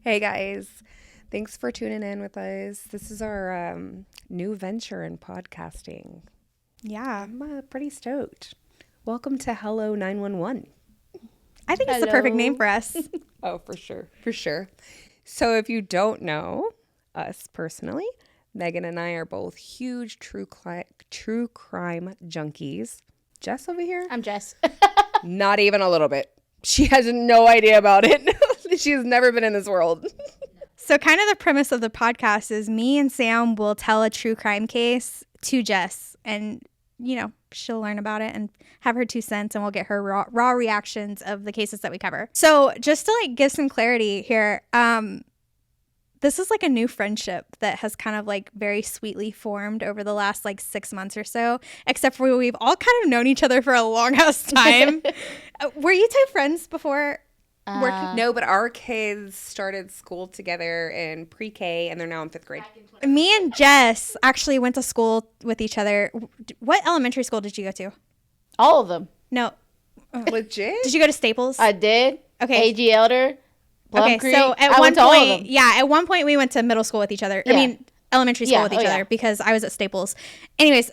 Hey guys, thanks for tuning in with us. This is our new venture in podcasting. Yeah. I'm pretty stoked. Welcome to Hello 911. I think it's the perfect name for us. Oh, for sure. For sure. So if you don't know us personally, Megan and I are both huge true crime junkies. Jess over here? I'm Jess. Not even a little bit. She has no idea about it. She's never been in this world. So kind of the premise of the podcast is me and Sam will tell a true crime case to Jess and, she'll learn about it and have her 2 cents and we'll get her raw reactions of the cases that we cover. So just to give some clarity here, this is a new friendship that has kind of very sweetly formed over the last 6 months or so, except for we've all kind of known each other for a long ass time. Were you two friends before? No, but our kids started school together in pre-K and they're now in 5th grade. Me and Jess actually went to school with each other. What elementary school did you go to? All of them. No. Legit? Did you go to Staples? I did. Okay. A.G. Elder. Plum Okay, Creek. so at I one went to all of point, them. at one point we went to middle school with each other. I Yeah. mean, elementary school Yeah, with each oh, other yeah. because I was at Staples. Anyways,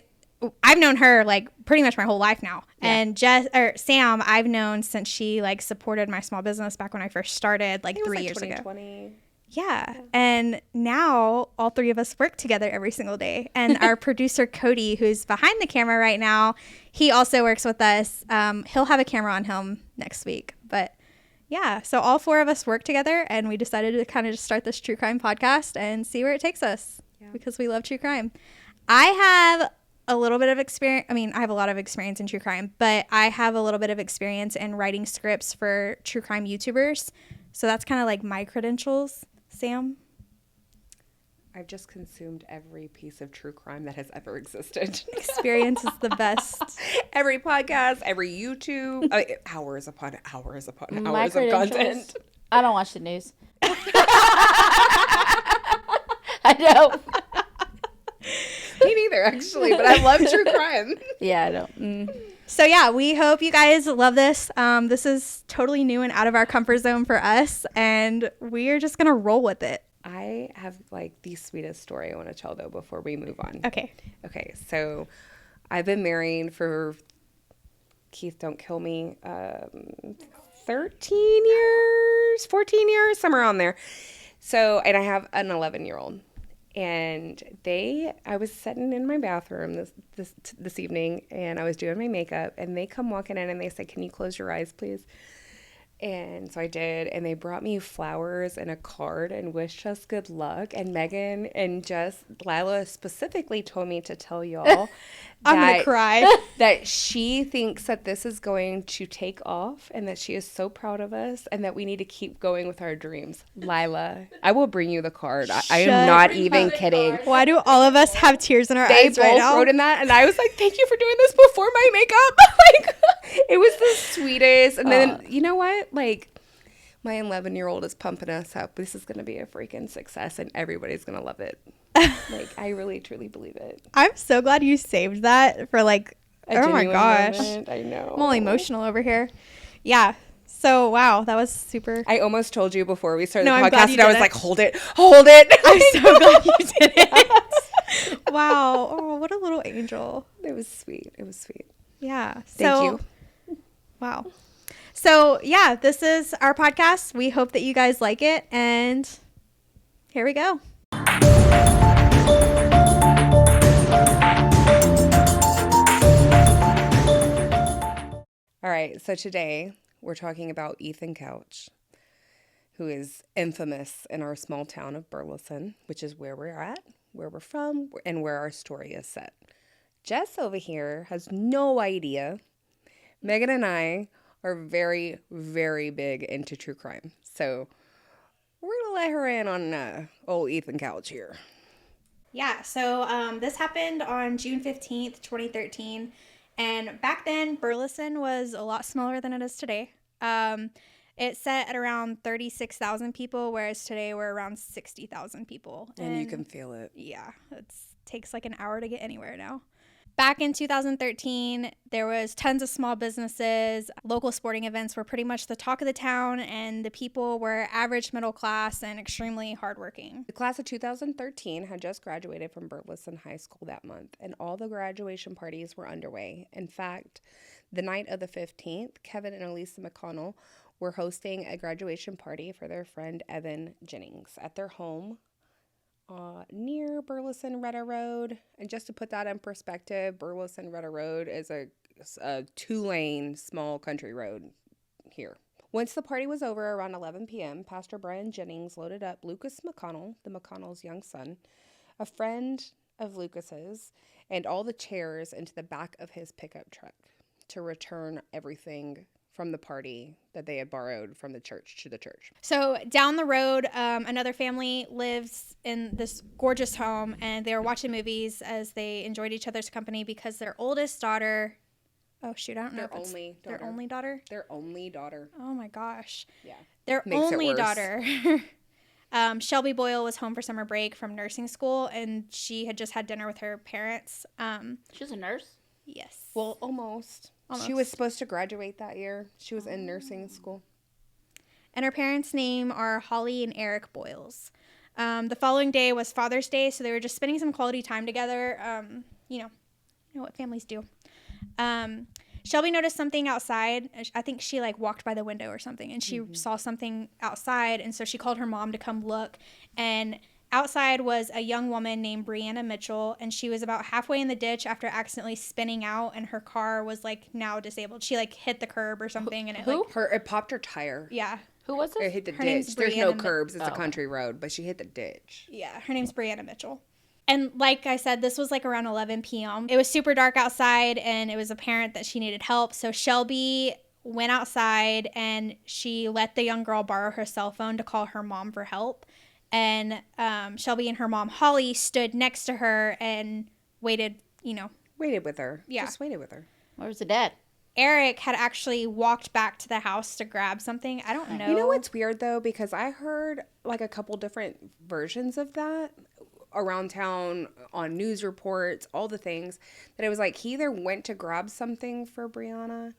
I've known her pretty much my whole life now. Yeah. And Sam, I've known since she supported my small business back when I first started I think it was 3 years ago. 2020. Yeah. And now all three of us work together every single day. And our producer, Cody, who's behind the camera right now, he also works with us. He'll have a camera on him next week. But yeah, so all 4 of us work together and we decided to kind of just start this true crime podcast and see where it takes us because we love true crime. I have a little bit of experience. I mean, I have a lot of experience in true crime, but I have a little bit of experience in writing scripts for true crime YouTubers. So that's kind of my credentials. Sam? I've just consumed every piece of true crime that has ever existed. Experience is the best. Every podcast, every YouTube, hours upon hours upon My hours of credentials? content. I don't watch the news. I know. Me neither, actually, but I love true crime. Yeah, I don't. So yeah, we hope you guys love this. This is totally new and out of our comfort zone for us, and we are just going to roll with it. I have the sweetest story I want to tell though before we move on. Okay. Okay, so I've been married for, Keith, don't kill me, 13 years, 14 years, somewhere on there. So, and I have an 11-year-old. And I was sitting in my bathroom this evening, and I was doing my makeup, and they come walking in, and they said, "Can you close your eyes, please?" And so I did, and they brought me flowers and a card and wished us good luck. And Megan and Lila specifically told me to tell y'all I'm going to cry. that she thinks that this is going to take off and that she is so proud of us and that we need to keep going with our dreams. Lila, I will bring you the card. I am not even kidding. Why do all of us have tears in our They eyes both right now? wrote in that, and I was like, "Thank you for doing this before my makeup." It was the sweetest. And then, you know what? My 11-year-old is pumping us up. This is going to be a freaking success, and everybody's going to love it. I really, truly believe it. I'm so glad you saved that for oh my genuine gosh. moment. I know. I'm all emotional over here. Yeah. So, wow, that was super. I almost told you before we started No, the I'm glad podcast, you and I did was it. like, hold it. I'm so glad you did it. Wow. Oh, what a little angel. It was sweet. Yeah. Thank you. Wow. So, yeah, this is our podcast. We hope that you guys like it. And here we go. All right, so today we're talking about Ethan Couch, who is infamous in our small town of Burleson, which is where we're at, where we're from, and where our story is set. Jess over here has no idea. Megan and I are very, very big into true crime, so we're going to let her in on old Ethan Couch here. Yeah, so this happened on June 15th, 2013. And back then, Burleson was a lot smaller than it is today. It set at around 36,000 people, whereas today we're around 60,000 people. And you can feel it. Yeah, it takes an hour to get anywhere now. Back in 2013, there was tons of small businesses. Local sporting events were pretty much the talk of the town, and the people were average middle class and extremely hardworking. The class of 2013 had just graduated from Burleson High School that month, and all the graduation parties were underway. In fact, the night of the 15th, Kevin and Elisa McConnell were hosting a graduation party for their friend Evan Jennings at their home near Burleson Retta Road. And just to put that in perspective, Burleson Retta Road is a 2-lane small country road here. Once the party was over around 11 p.m., Pastor Brian Jennings loaded up Lucas McConnell, the McConnell's young son, a friend of Lucas's, and all the chairs into the back of his pickup truck to return everything from the party that they had borrowed from the church to the church. So down the road, another family lives in this gorgeous home, and they were watching movies as they enjoyed each other's company because their oldest daughter, oh shoot, I don't know if it's their only daughter. Their only daughter. Oh my gosh. Yeah. Their Makes it only worse. daughter. Shelby Boyle was home for summer break from nursing school, and she had just had dinner with her parents. She's a nurse? Yes. Well, almost. She was supposed to graduate that year. She was in nursing school. And her parents' name are Holly and Eric Boyles. The following day was Father's Day, so they were just spending some quality time together. You know what families do. Shelby noticed something outside. I think she walked by the window or something, and she saw something outside, and so she called her mom to come look. And outside was a young woman named Brianna Mitchell, and she was about halfway in the ditch after accidentally spinning out, and her car was now disabled. She hit the curb or something, and it popped her tire. Yeah. Who was It this? hit the Her name's ditch. There's no Brianna curbs. It's a country road, but she hit the ditch. Yeah, her name's Brianna Mitchell. And like I said, this was around 11 p.m. It was super dark outside, and it was apparent that she needed help. So Shelby went outside, and she let the young girl borrow her cell phone to call her mom for help. And Shelby and her mom, Holly, stood next to her and waited, Waited with her. Yeah. Just waited with her. Where was the dad? Eric had actually walked back to the house to grab something. I don't know. You know what's weird, though? Because I heard, a couple different versions of that around town on news reports, all the things, that it was he either went to grab something for Brianna,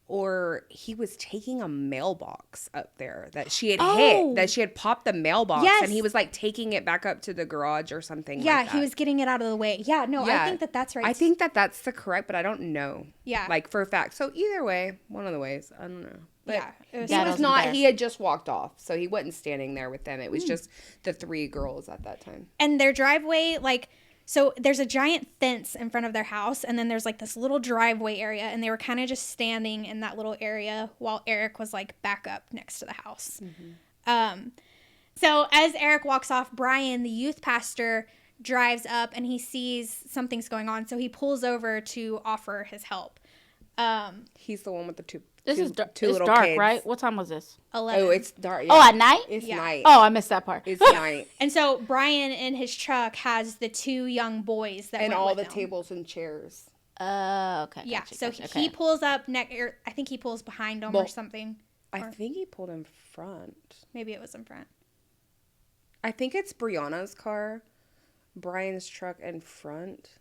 or he was taking a mailbox up there that she had hit, that she had popped the mailbox, Yes. and he was taking it back up to the garage or something. Yeah, like that. he was getting it out of the way. Yeah, no, I think that's right. I think that's the correct, but I don't know. Yeah. For a fact. So either way, one of the ways, I don't know. But Yeah, it was- he Dad was wasn't not. there. He had just walked off, so he wasn't standing there with them. It was just the 3 girls at that time. And their driveway, so there's a giant fence in front of their house, and then there's this little driveway area, and they were kind of just standing in that little area while Eric was back up next to the house. So as Eric walks off, Brian, the youth pastor, drives up, and he sees something's going on, so he pulls over to offer his help. He's the one with the two. This two, is two it's little dark, kids. right? What time was this? 11. Oh, it's dark. Oh, at night? It's Yeah. night. Oh, I missed that part. It's night. And so Brian in his truck has the 2 young boys that And went all with the him. tables and chairs. Okay. Yeah, Gotcha, so gotcha, he okay. pulls up I think he pulls behind him or something. I think he pulled in front. Maybe it was in front. I think it's Brianna's car, Brian's truck in front,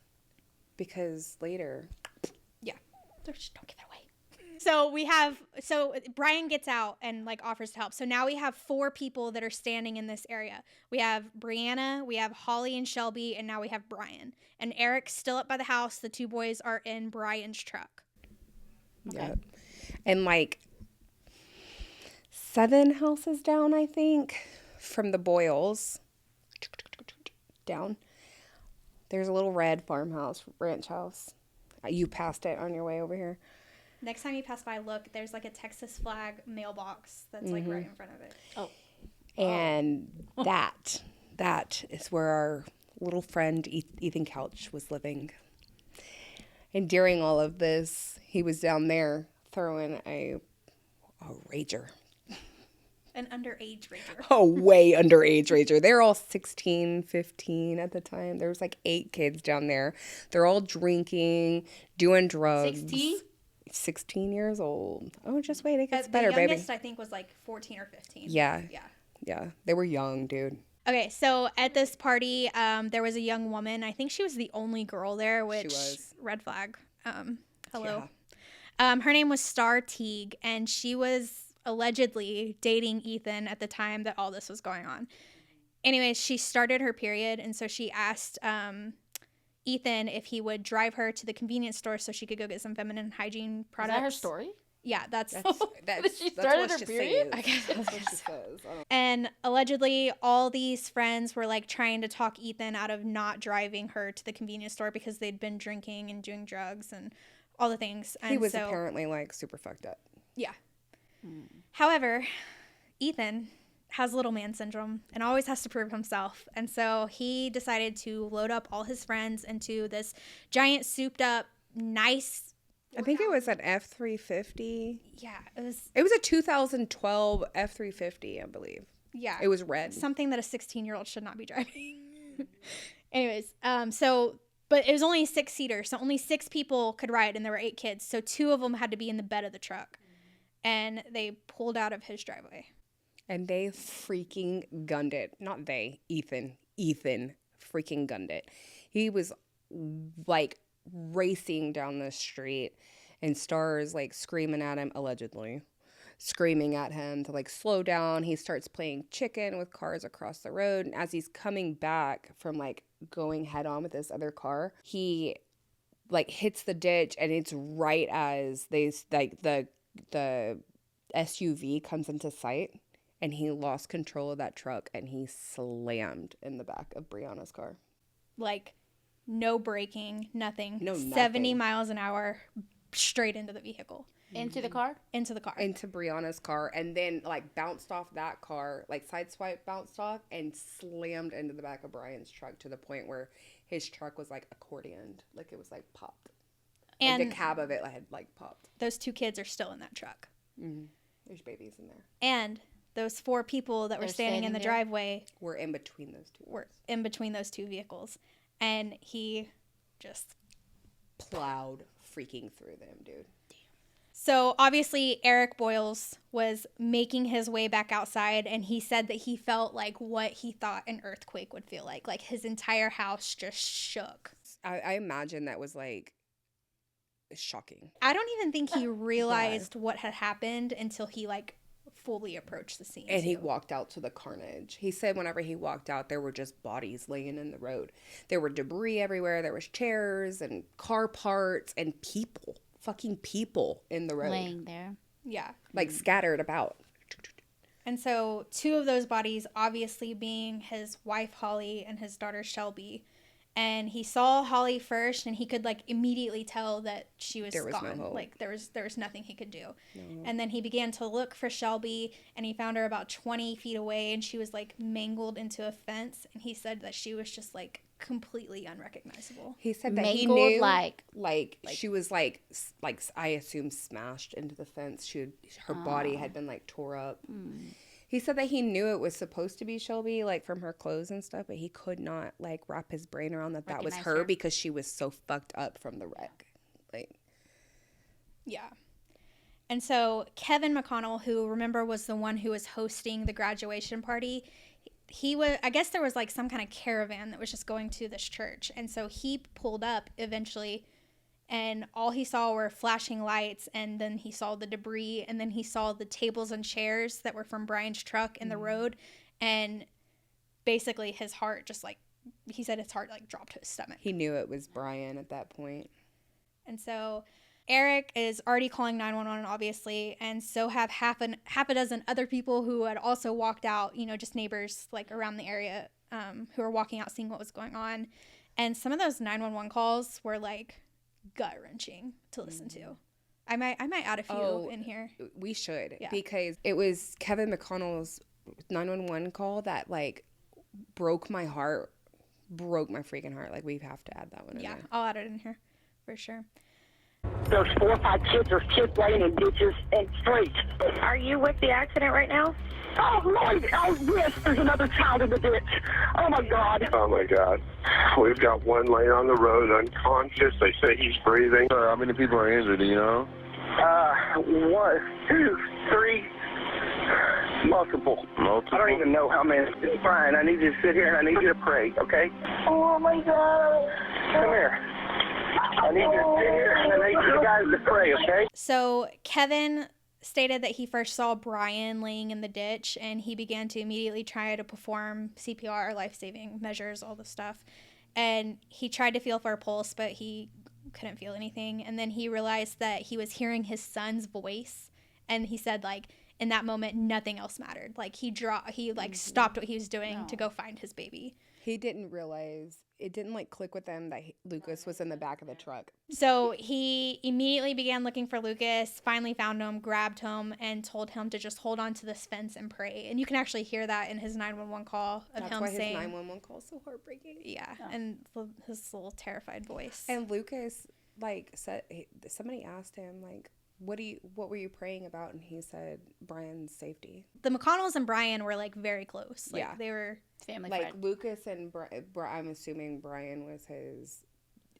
because later. Yeah. Just don't give it away. So Brian gets out and offers to help. So now we have 4 people that are standing in this area. We have Brianna, we have Holly and Shelby, and now we have Brian. And Eric's still up by the house. The 2 boys are in Brian's truck. Okay. Yep. And 7 houses down, I think, from the Boyles down, there's a little red farmhouse, ranch house. You passed it on your way over here. Next time you pass by, look, there's a Texas flag mailbox that's right in front of it. Oh. And that is where our little friend Ethan Couch was living. And during all of this, he was down there throwing a rager. An underage rager. A way underage rager. They're all 16, 15 at the time. There was 8 kids down there. They're all drinking, doing drugs. 16? 16 years old. Oh, just wait. It gets The better, baby. youngest, I think, was 14 or 15. Yeah. Yeah. Yeah. They were young, dude. Okay, so at this party, there was a young woman. I think she was the only girl there, which was. red flag. Hello. Yeah. Her name was Star Teague, and she was allegedly dating Ethan at the time that all this was going on. Anyways, she started her period, and so she asked Ethan if he would drive her to the convenience store so she could go get some feminine hygiene Is products. that her story? Yeah, that's She started her she period? says. I guess That's what she says. And allegedly, all these friends were like trying to talk Ethan out of not driving her to the convenience store because they'd been drinking and doing drugs and all the things. And He was so, apparently like super fucked up. yeah. However, Ethan has little man syndrome and always has to prove himself. And so he decided to load up all his friends into this giant souped up, nice. I think it was an F-350. Yeah, it was. It was a 2012 F-350, I believe. Yeah. It was red. Something that a 16-year-old should not be driving. Anyways, but it was only a 6-seater, so only 6 people could ride, and there were 8 kids. So 2 of them had to be in the bed of the truck. And they pulled out of his driveway. And they freaking gunned it. Not they, Ethan. Ethan freaking gunned it. He was like racing down the street, and Star's like screaming at him, allegedly. Screaming at him to like slow down. He starts playing chicken with cars across the road. And as he's coming back from like going head on with this other car, he like hits the ditch, and it's right as they like the SUV comes into sight, and he lost control of that truck, and he slammed in the back of Brianna's car. Like, no braking, nothing. No, nothing. 70 miles an hour straight into the vehicle. Into the car? Into the car. Into Brianna's car, and then like bounced off that car, like sideswipe bounced off and slammed into the back of Brian's truck to the point where his truck was like accordioned, like it was like popped. And like the cab of it had like popped. those 2 kids are still in that truck. Mm-hmm. There's babies in there. And those 4 people that were They're standing in the standing there? driveway We're in between those two. were in between those 2 vehicles. And he just... Plowed freaking through them, dude. So obviously Eric Boyles was making his way back outside, and he said that he felt like what he thought an earthquake would feel like. Like his entire house just shook. I imagine that was like shocking. I don't even think he realized what had happened until he like fully approached the scene. And he walked out to the carnage. He said whenever he walked out, there were just bodies laying in the road. There were debris everywhere. There was chairs and car parts and people, fucking people in the road. Laying there. Yeah. Like scattered about. And so 2 of those bodies obviously being his wife Holly and his daughter Shelby. And he saw Holly first, and he could like immediately tell that she was There was no gone. hope. Like there was nothing he could do. No. And then he began to look for Shelby, and he found her about 20 feet away, and she was like mangled into a fence. And he said that she was just like completely unrecognizable. He said that he Mangled, knew, like she was like I assume smashed into the fence. Her body had been like tore up. He said that he knew it was supposed to be Shelby, like from her clothes and stuff, but he could not like wrap his brain around that was Recognize her her. because she was so fucked up from the wreck. Like, Yeah. And so Kevin McConnell, who remember was the one who was hosting the graduation party, I guess there was like some kind of caravan that was just going to this church. And so he pulled up eventually, and all he saw were flashing lights, and then he saw the debris, and then he saw the tables and chairs that were from Brian's truck in the road. And basically his heart just like, he said his heart like dropped to his stomach. he knew it was Brian at that point. And so Eric is already calling 911, obviously, and so have half a dozen other people who had also walked out, just neighbors like around the area who were walking out, seeing what was going on. And some of those 911 calls were like gut-wrenching to listen to. I might add a few in here. We should, Yeah. because it was Kevin McConnell's 911 call that like broke my freaking heart. Like, we have to add that one in Yeah, there. I'll add it in here for sure. There's 4 or 5 kids. There's kids laying in ditches and streets. Are you with the accident right now? Oh, Lord. Oh, yes. There's another child in the ditch. Oh, my God. Oh, my God. We've got one laying on the road unconscious. They say he's breathing. How many people are injured, do you know? 1, 2, 3. Multiple. I don't even know how many. Brian, I need you to sit here and I need you to pray, okay? Oh, my God. Come here. I need you guys to pray, okay? So Kevin stated that he first saw Brian laying in the ditch, and he began to immediately try to perform CPR, life-saving measures, all this stuff. And he tried to feel for a pulse, but he couldn't feel anything. And then he realized that he was hearing his son's voice, and he said, like, in that moment, nothing else mattered. Like, he stopped what he was doing to go find his baby. He didn't realize, it didn't like click with him that Lucas was in the back of the truck. So he immediately began looking for Lucas, finally found him, grabbed him, and told him to just hold on to this fence and pray. And you can actually hear that in his 911 call of him saying. That's why his 911 call is so heartbreaking. Yeah, and his little terrified voice. And Lucas, like, said, somebody asked him, like, what were you praying about? And he said Brian's safety. The McConnells and Brian were like very close. Like, yeah, they were family. Like friend. Lucas and I'm assuming Brian was his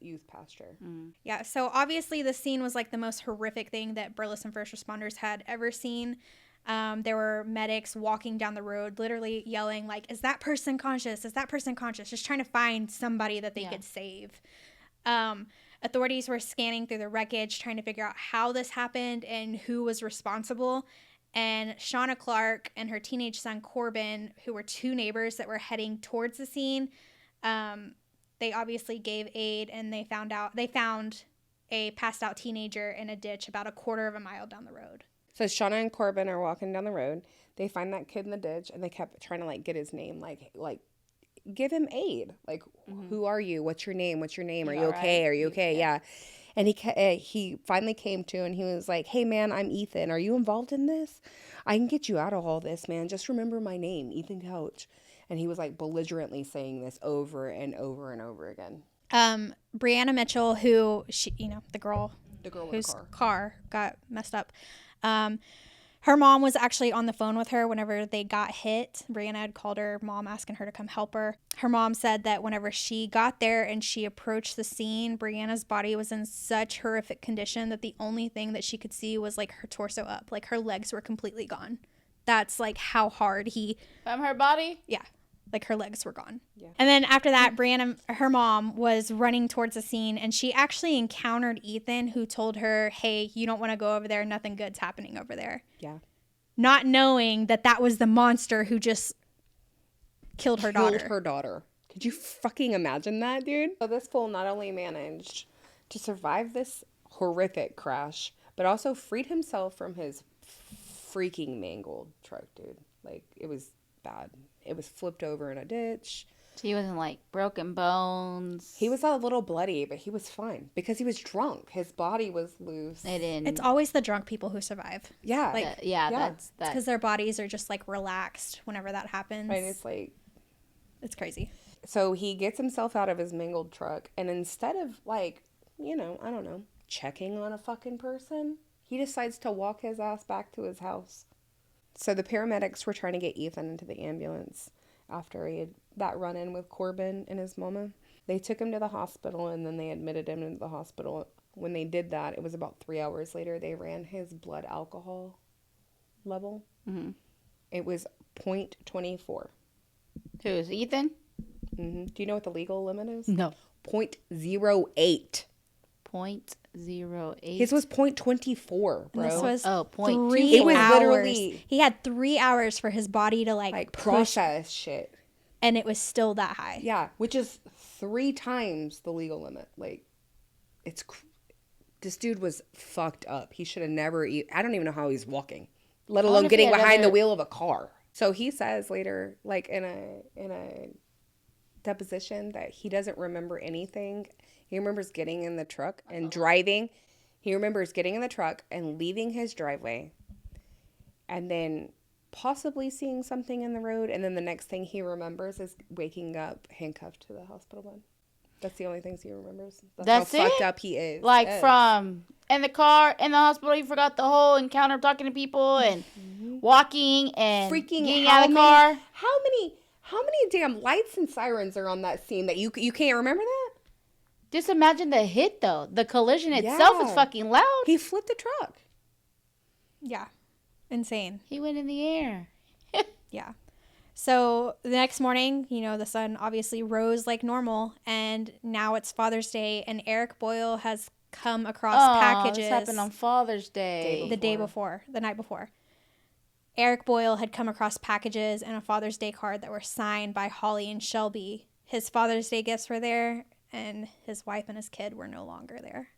youth pastor. Mm. Yeah. So obviously the scene was like the most horrific thing that Burleson first responders had ever seen. There were medics walking down the road, literally yelling like, "Is that person conscious? Is that person conscious?" Just trying to find somebody that they could save. Authorities were scanning through the wreckage, trying to figure out how this happened and who was responsible. And Shauna Clark and her teenage son Corbin, who were two neighbors that were heading towards the scene, they obviously gave aid, and they found a passed out teenager in a ditch about a quarter of a mile down the road. So Shauna and Corbin are walking down the road. They find that kid in the ditch, and they kept trying to like get his name, like give him aid. Like, who are you? What's your name? Are you okay? Right? Are you okay? Yeah. And he finally came to, and he was like, "Hey, man, I'm Ethan. Are you involved in this? I can get you out of all this, man. Just remember my name, Ethan Couch." And he was like belligerently saying this over and over and over again. Brianna Mitchell, who the girl whose car got messed up. Her mom was actually on the phone with her whenever they got hit. Brianna had called her mom asking her to come help her. Her mom said that whenever she got there and she approached the scene, Brianna's body was in such horrific condition that the only thing that she could see was like her torso up. Like her legs were completely gone. That's like how hard From her body? Yeah. Like her legs were gone. Yeah. And then after that, Brianna, her mom, was running towards the scene, and she actually encountered Ethan, who told her, "Hey, you don't want to go over there. Nothing good's happening over there." Yeah. Not knowing that was the monster who just killed her daughter. Could you fucking imagine that, dude? So this fool not only managed to survive this horrific crash, but also freed himself from his freaking mangled truck, dude. Like, it was bad. It was flipped over in a ditch. So he wasn't like broken bones. He was a little bloody, but he was fine because he was drunk. His body was loose. It's always the drunk people who survive. Yeah. Like, that's because their bodies are just like relaxed whenever that happens. Right. It's like, it's crazy. So he gets himself out of his mangled truck, and instead of like, I don't know, checking on a fucking person, he decides to walk his ass back to his house. So the paramedics were trying to get Ethan into the ambulance after he had that run-in with Corbin and his mama. They took him to the hospital, and then they admitted him into the hospital. When they did that, it was about 3 hours later, they ran his blood alcohol level. Mm-hmm. It was 0.24. Who's Ethan? Mm-hmm. Do you know what the legal limit is? No. 0.08. 0.08. His was 0.24, bro. And this was 0.2. 3 It was hours. literally, he had 3 hours for his body to like process shit. And it was still that high. Yeah, which is 3 times the legal limit. Like, this dude was fucked up. He should have never I don't even know how he's walking, let alone getting behind the wheel of a car. So he says later, like in a deposition, that he doesn't remember anything. He remembers getting in the truck and driving. He remembers getting in the truck and leaving his driveway, and then possibly seeing something in the road, and then the next thing he remembers is waking up handcuffed to the hospital bed. That's the only things he remembers. That's how fucked up he is. Like from in the car, in the hospital, he forgot the whole encounter of talking to people and walking and freaking getting out of the car. How many damn lights and sirens are on that scene that you can't remember that? Just imagine the hit, though. The collision itself is fucking loud. He flipped the truck. Yeah. Insane. He went in the air. Yeah. So the next morning, the sun obviously rose like normal, and now it's Father's Day, and Eric Boyle has come across packages. This happened on Father's Day. The night before. Eric Boyle had come across packages and a Father's Day card that were signed by Holly and Shelby. His Father's Day gifts were there, and his wife and his kid were no longer there.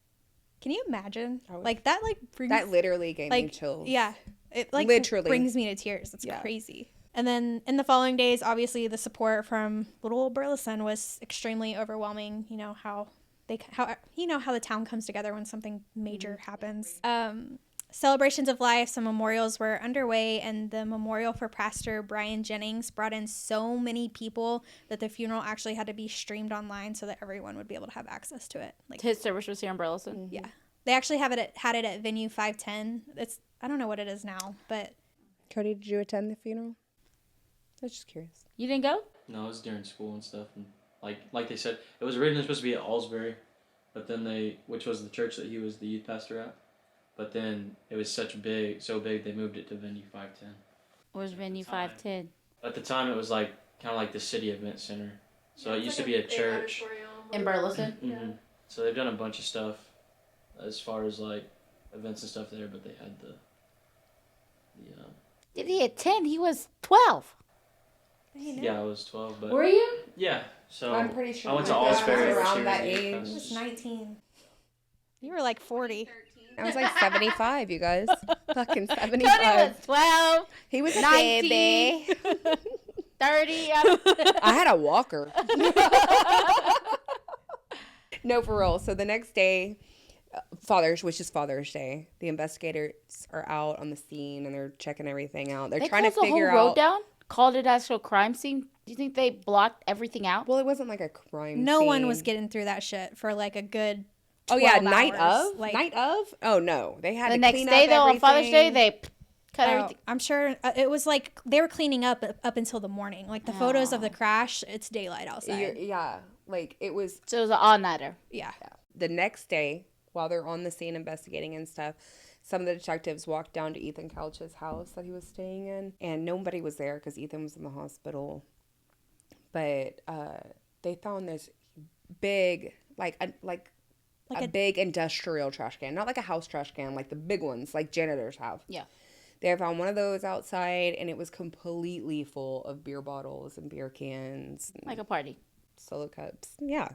Can you imagine? That literally gave me chills. Yeah. It literally brings me to tears. It's crazy. And then in the following days, obviously the support from little old Burleson was extremely overwhelming. You know how the town comes together when something major happens. Celebrations of life, some memorials were underway, and the memorial for Pastor Brian Jennings brought in so many people that the funeral actually had to be streamed online so that everyone would be able to have access to it. His service was here in Burleson? Mm-hmm. Yeah. They actually had it at venue 510. I don't know what it is now, but... Cody, did you attend the funeral? I was just curious. You didn't go? No, it was during school and stuff. And like they said, it was originally supposed to be at Alsbury, but then which was the church that he was the youth pastor at. But then it was so big, they moved it to venue 510. Where's venue 510? At the time, it was kind of like the city event center. So it used to be a church. In Burleson? Mm-hmm. So they've done a bunch of stuff as far as events and stuff there, but they had the Did he attend? He was 12. Yeah, I was 12. But were you? Yeah. So I'm pretty sure I went to my dad Alsbury was around she that the youth age. pastor. I was 19. You were 40. I was 75, you guys. Fucking Cody 75. was 12. He was a 19. baby. 30. I had a walker. No, for real. So the next day, which is Father's Day, the investigators are out on the scene and they're checking everything out. They're trying to figure out. the whole road down? Called it actual crime scene? Do you think they blocked everything out? Well, it wasn't like a crime No scene. one was getting through that shit for a good 12 Oh yeah, hours. night of. Oh no, they had The to next clean day, up though, on Father's Day, everything. they cut everything. I'm sure it was they were cleaning up until the morning. The photos of the crash, it's daylight outside. Yeah, it was. So it was an all-nighter. Yeah. The next day, while they're on the scene investigating and stuff, some of the detectives walked down to Ethan Couch's house that he was staying in, and nobody was there because Ethan was in the hospital. But they found this big, a big industrial trash can, not like a house trash can, like the big ones, like janitors have. Yeah. They found one of those outside, and it was completely full of beer bottles and beer cans. Like a party. Solo cups. Yeah,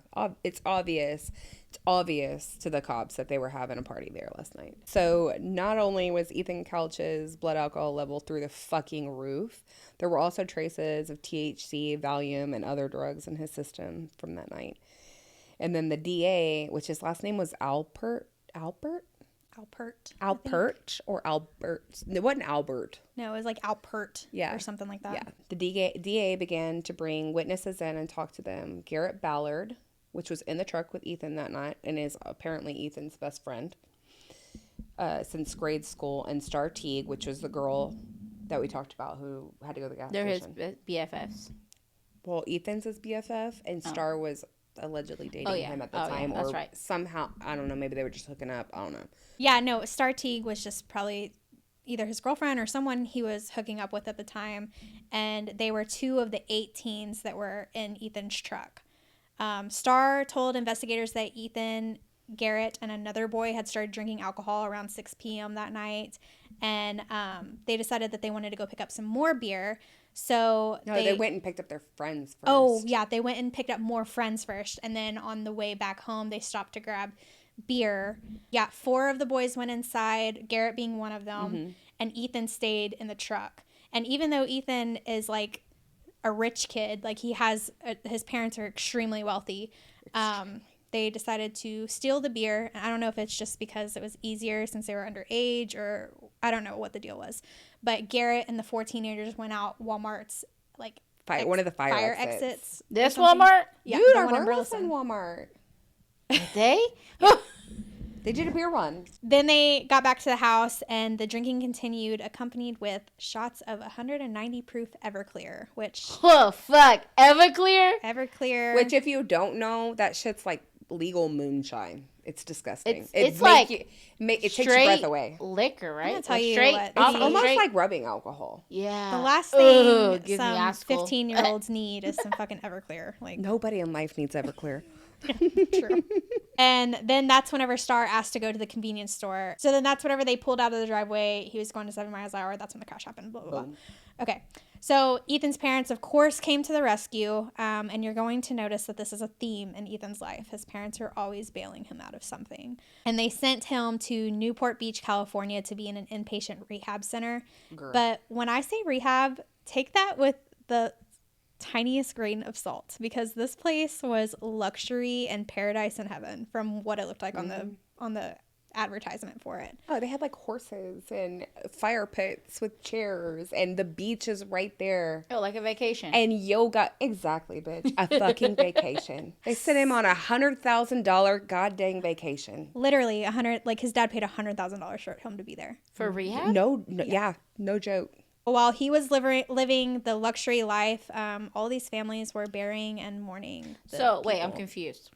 it's obvious. It's obvious to the cops that they were having a party there last night. So not only was Ethan Couch's blood alcohol level through the fucking roof, there were also traces of THC, Valium, and other drugs in his system from that night. And then the DA, which his last name was Alpert. Or Albert. It wasn't Albert. No, it was Alpert or something like that. Yeah. The DA began to bring witnesses in and talk to them. Garrett Ballard, which was in the truck with Ethan that night and is apparently Ethan's best friend since grade school, and Star Teague, which was the girl that we talked about who had to go to the gas station. They're his BFFs. Well, Ethan's his BFF, and Star was allegedly dating him at the time. Yeah, that's or right. somehow, I don't know, maybe they were just hooking up. I don't know. Yeah, no, Star Teague was just probably either his girlfriend or someone he was hooking up with at the time, and they were two of the 8 teens that were in Ethan's truck. Star told investigators that Ethan, Garrett, and another boy had started drinking alcohol around 6 p.m. that night, and they decided that they wanted to go pick up some more beer. So they went and picked up their friends first. Oh, yeah, they went and picked up more friends first, and then on the way back home, they stopped to grab beer. Yeah, 4 of the boys went inside, Garrett being one of them, and Ethan stayed in the truck. And even though Ethan is a rich kid, he has his parents are extremely wealthy. They decided to steal the beer. And I don't know if it's just because it was easier since they were underage, or I don't know what the deal was. But Garrett and the 4 teenagers went out Walmart's one of the fire exits. This Walmart? Yeah, Dude, the our one in Burleson Walmart. They? They did a beer run. Then they got back to the house, and the drinking continued, accompanied with shots of 190 proof Everclear, which... Oh, fuck. Everclear? Everclear. Which, if you don't know, that shit's like legal moonshine. It's disgusting. It's like it takes your straight breath away. liquor, right? gonna tell Like you straight, what, It's Maybe. almost straight- like rubbing alcohol. yeah. The last Ugh, thing gives me some asshole. 15-year-olds need is some fucking Everclear. Like, Nobody in life needs Everclear. true. And then that's whenever Star asked to go to the convenience store. So then that's whenever they pulled out of the driveway. He was going to 7 miles an hour. That's when the crash happened. Blah, blah, blah. Okay. So Ethan's parents, of course, came to the rescue. And you're going to notice that this is a theme in Ethan's life. His parents are always bailing him out of something. And they sent him to Newport Beach, California to be in an inpatient rehab center. Girl. But when I say rehab, take that with the tiniest grain of salt, because this place was luxury and paradise in heaven from what it looked like on the advertisement for it. Oh, they had like horses and fire pits with chairs, and the beach is right there. Oh, like a vacation. And yoga, exactly, bitch. A fucking vacation. They sent him on $100,000 goddamn vacation. Literally 100, like his dad paid $100,000 for him to be there. For rehab? No, yeah, no joke. While he was living the luxury life, all these families were burying and mourning. So, wait, I'm confused.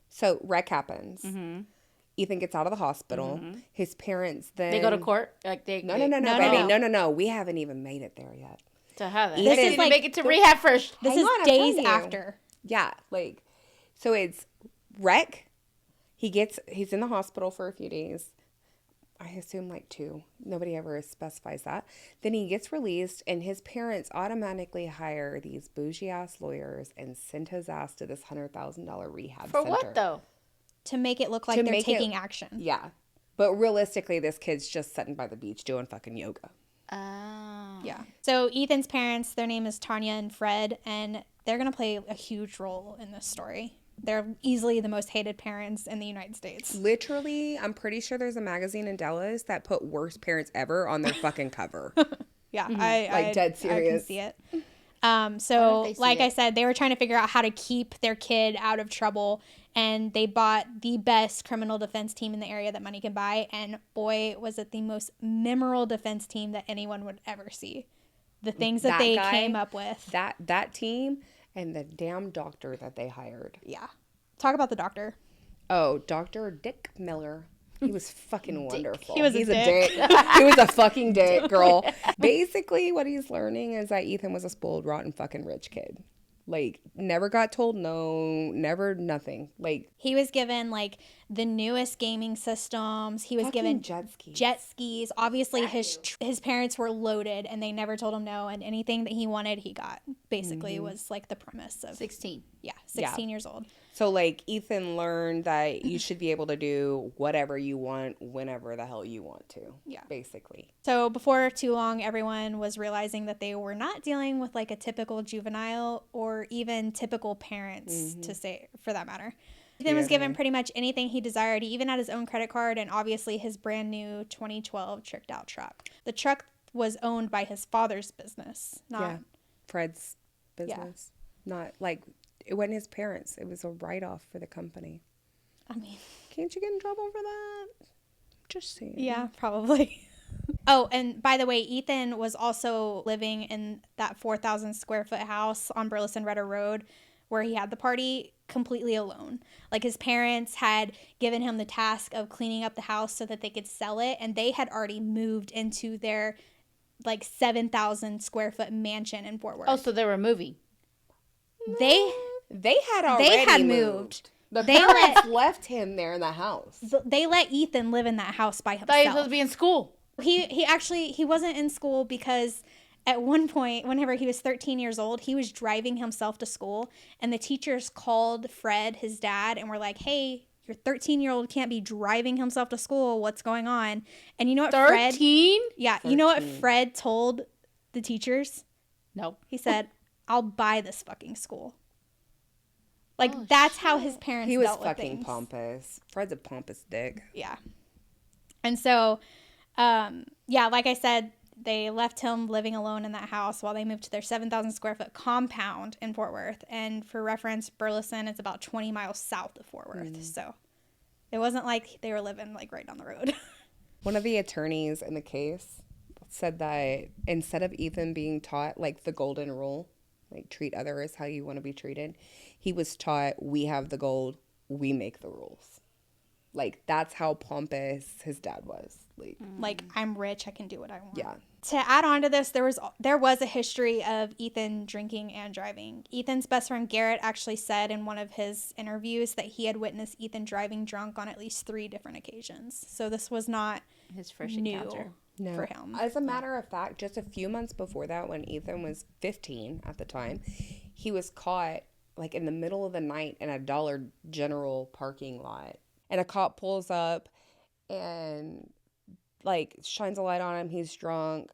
So wreck happens. Ethan gets out of the hospital. His parents then They go to court? Like they No, they- baby, no. We haven't even made it there yet. To have it. This They is didn't like make it to rehab first. This Hang is on, I'm days telling you. after. Yeah, like, so it's wreck. He's in the hospital for a few days. I assume like 2. Nobody ever specifies that. Then he gets released, and his parents automatically hire these bougie ass lawyers and send his ass to this $100,000 rehab For center. what, though? To make it look like To they're make it- taking action. Yeah, but realistically, this kid's just sitting by the beach doing fucking yoga. Oh. Yeah. So Ethan's parents, their name is Tanya and Fred, and they're going to play a huge role in this story. They're easily the most hated parents in the United States. Literally, I'm pretty sure there's a magazine in Dallas that put worst parents ever on their fucking cover. Yeah, Like, dead I can serious. see it. Why So, don't they see like I it? said, they were trying to figure out how to keep their kid out of trouble, and they bought the best criminal defense team in the area that money can buy. And boy, was it the most memorable defense team that anyone would ever see. The things that they guy, came up with. That team and the damn doctor that they hired. Yeah. Talk about the doctor. Oh, Dr. Dick Miller. He was fucking wonderful. He was a He's dick. He was a fucking dick, girl. Basically, what he's learning is that Ethan was a spoiled, rotten, fucking rich kid. Like, never got told no, never nothing. Like, He was given like the newest gaming systems. He was given fucking jet skis. Obviously, his parents were loaded, and they never told him no. And anything that he wanted, he got. Basically, was like the premise of 16. 16 years old. So, like, Ethan learned that you should be able to do whatever you want, whenever the hell you want to. Yeah. Basically. So before too long, everyone was realizing that they were not dealing with like a typical juvenile or even typical parents, to say for that matter. Ethan was given pretty much anything he desired. He even had his own credit card and obviously his brand new 2012 tricked out truck. The truck was owned by his father's business, not Fred's business. Not like, it wasn't his parents. It was a write-off for the company. I mean, Can't you get in trouble for that? Just saying. yeah, probably. Oh, and by the way, Ethan was also living in that 4,000 square foot house on Burleson Redder Road where he had the party completely alone. Like his parents had given him the task of cleaning up the house so that they could sell it, and they had already moved into their like 7,000 square foot mansion in Fort Worth. Oh, so they were moving. They had already moved. The They parents left him there in the house. they let Ethan live in that house by I thought he was supposed himself. to be in school. He wasn't in school because at one point, whenever he was 13 years old, he was driving himself to school, and the teachers called Fred, his dad, and were like, "Hey, your 13-year-old can't be driving himself to school. What's going on?" And you know what 13? Yeah, you know what Fred told the teachers? No. He said, "I'll buy this fucking school." Like that's how his parents He was dealt with fucking things. pompous. Fred's a pompous dick. Yeah. And so, like I said, they left him living alone in that house while they moved to their 7,000 square foot compound in Fort Worth. And for reference, Burleson is about 20 miles south of Fort Worth. So it wasn't like they were living like right down the road. One of the attorneys in the case said that instead of Ethan being taught like the golden rule, like treat others how you want to be treated, he was taught we have the gold, we make the rules. Like, that's how pompous his dad was. Like, I'm rich, I can do what I want. Yeah. To add on to this, there was a history of Ethan drinking and driving. Ethan's best friend Garrett actually said in one of his interviews that he had witnessed Ethan driving drunk on at least 3 different occasions. So this was not His first new encounter. for him. As a matter of fact, just a few months before that, when Ethan was 15 at the time, he was caught like in the middle of the night in a Dollar General parking lot. And a cop pulls up and like shines a light on him. He's drunk.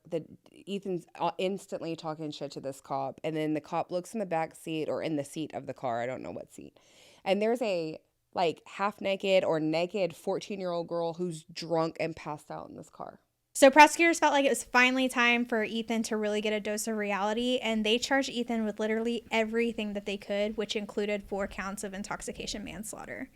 Ethan's instantly talking shit to this cop. And then the cop looks in the back seat or in the seat of the car. I don't know what seat. And there's a like half naked or naked 14-year-old girl who's drunk and passed out in this car. So prosecutors felt like it was finally time for Ethan to really get a dose of reality, and they charged Ethan with literally everything that they could, which included 4 counts of intoxication manslaughter.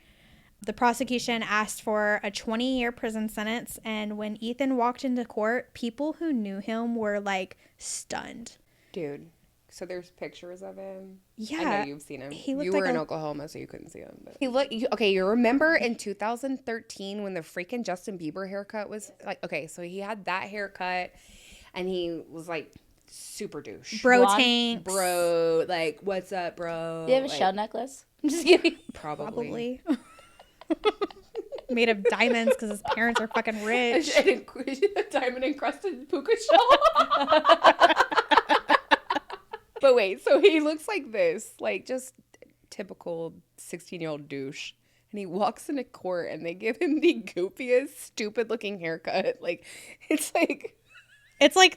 The prosecution asked for a 20-year prison sentence, and when Ethan walked into court, people who knew him were like stunned. Dude, so there's pictures of him. Yeah. I know you've seen him. He looked You like were in a- Oklahoma, so you couldn't see him. But okay, you remember in 2013 when the freaking Justin Bieber haircut was like, okay, so he had that haircut and he was like super douche. Bro Blonde. tanks. Bro, like, what's up, bro? Do you have a Like, shell necklace? I'm just kidding. Probably. Made of diamonds because his parents are fucking rich. A diamond encrusted puka shell. But wait, so he looks like this, like just typical 16-year-old douche. And he walks into court and they give him the goofiest, stupid looking haircut. Like, it's like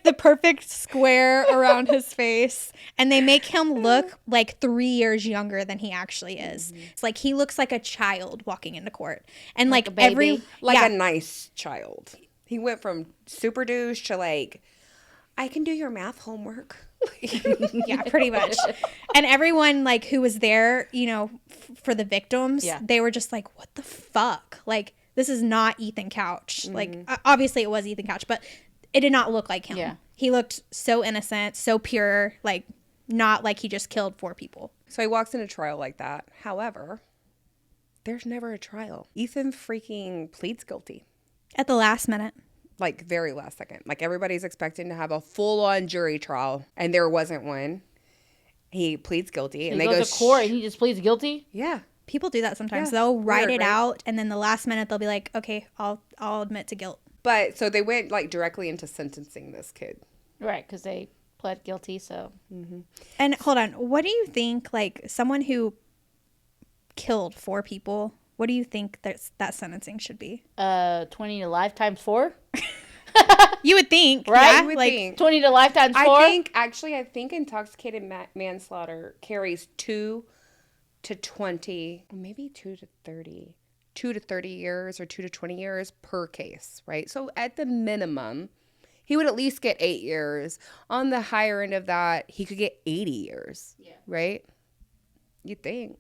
the perfect square around his face, and they make him look like 3 years younger than he actually is. It's like he looks like a child walking into court, and like a baby? like a nice child. He went from super douche to like, I can do your math homework. yeah, pretty much. And everyone like who was there, you know, for the victims, they were just like, what the fuck? Like, this is not Ethan Couch. Like, obviously it was Ethan Couch, but it did not look like him. Yeah. He looked so innocent, so pure, like not like he just killed 4 people. So he walks into trial like that. However, there's never a trial. Ethan freaking pleads guilty. At the last minute. Like, very last second. Like, everybody's expecting to have a full-on jury trial, and there wasn't one. He pleads guilty, and He they go goes to court and he just pleads guilty? Yeah. People do that sometimes. Yeah. They'll write Weird, it right? out, and then the last minute they'll be like, okay, I'll admit to guilt. But, so they went, like, directly into sentencing this kid. Right, because they pled guilty, so. And hold on, what do you think, like, someone who killed 4 people, what do you think that sentencing should be? 20 to life times 4? You would think, Right? yeah? You would Like, think. 20 to life times 4? I think intoxicated manslaughter carries 2 to 20, maybe 2 to 30. 2 to 30 years or 2 to 20 years per case, right? So at the minimum, he would at least get 8 years. On the higher end of that, he could get 80 years, right? You'd think.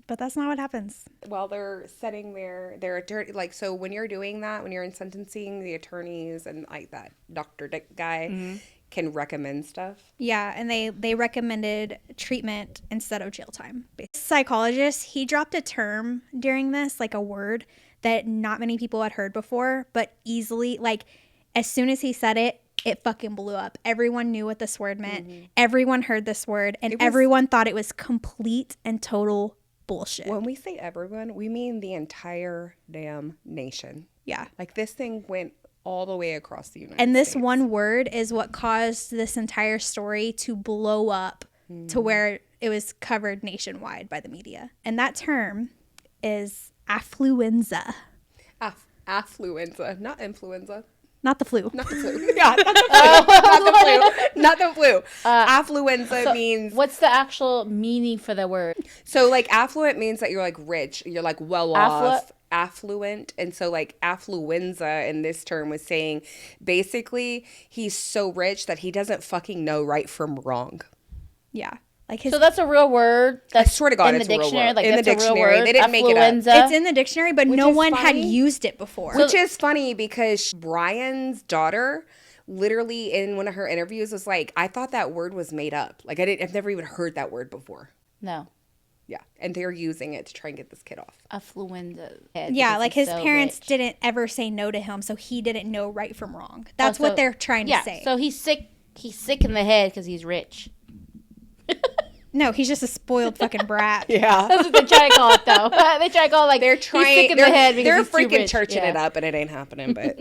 but that's not what happens. While they're setting their attorney, like, so when you're doing that, when you're in sentencing, the attorneys and like that Dr. Dick guy can recommend stuff. Yeah, and they recommended treatment instead of jail time. Psychologist, he dropped a term during this, like a word that not many people had heard before, but easily, like, as soon as he said it, it fucking blew up. Everyone knew what this word meant. Everyone heard this word, and everyone thought it was complete and total bullshit. When we say everyone, we mean the entire damn nation. Yeah. Like, this thing went all the way across the United And this States. one word is what caused this entire story to blow up to where it was covered nationwide by the media. And that term is affluenza. Affluenza, not influenza. Not the flu. Not the flu. Yeah, not the flu. Not the flu. Not the flu. Affluenza means... What's the actual meaning for the word? So, like, affluent means that you're, like, rich. You're, like, well off. Affluent. And so, like, affluenza in this term was saying, basically, he's so rich that he doesn't fucking know right from wrong. Yeah. Like his, So that's a real word. I swear to God, in it's the a real dictionary. word. Like, In the that's a real dictionary. word. They didn't make it up. Affluenza. it's in the dictionary, but no is one had funny. used it before. Which is funny because Brian's daughter literally in one of her interviews was like, I thought that word was made up. Like, I've never even heard that word before. No. Yeah. And they're using it to try and get this kid off. Affluenza. Yeah, like his parents didn't ever say no to him, so he didn't know right from wrong. That's what they're trying to say. So he's sick. He's sick in the head because he's rich. No, he's just a spoiled fucking brat. Yeah. That's what they try to call it, though. They try to call it like They're trying. he's sick in the head because they're he's too freaking rich. churching it up, and it ain't happening. But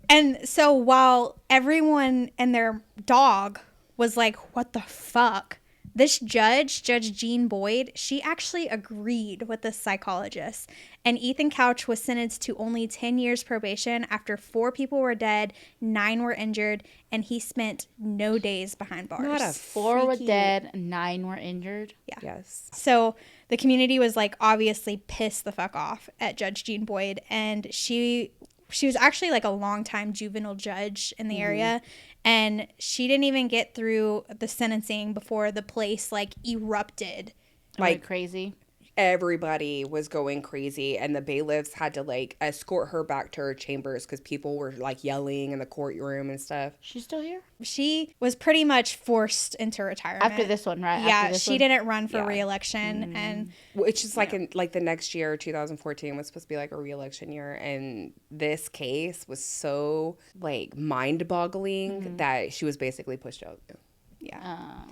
And so while everyone and their dog was like, what the fuck? This Judge Jean Boyd, she actually agreed with the psychologist. And Ethan Couch was sentenced to only 10 years probation after 4 people were dead, 9 were injured, and he spent no days behind bars. Not a 4 were dead, 9 were injured. Yeah. Yes. So the community was like obviously pissed the fuck off at Judge Jean Boyd, and she was actually like a longtime juvenile judge in the area, and she didn't even get through the sentencing before the place like erupted. Like crazy. Everybody was going crazy, and the bailiffs had to like escort her back to her chambers because people were like yelling in the courtroom and stuff. She's still here? She was pretty much forced into retirement After this one, right? Yeah, After this she one? didn't run for re-election, and Which is like in like the next year, 2014 was supposed to be like a re-election year, and this case was so like mind-boggling that she was basically pushed out. yeah.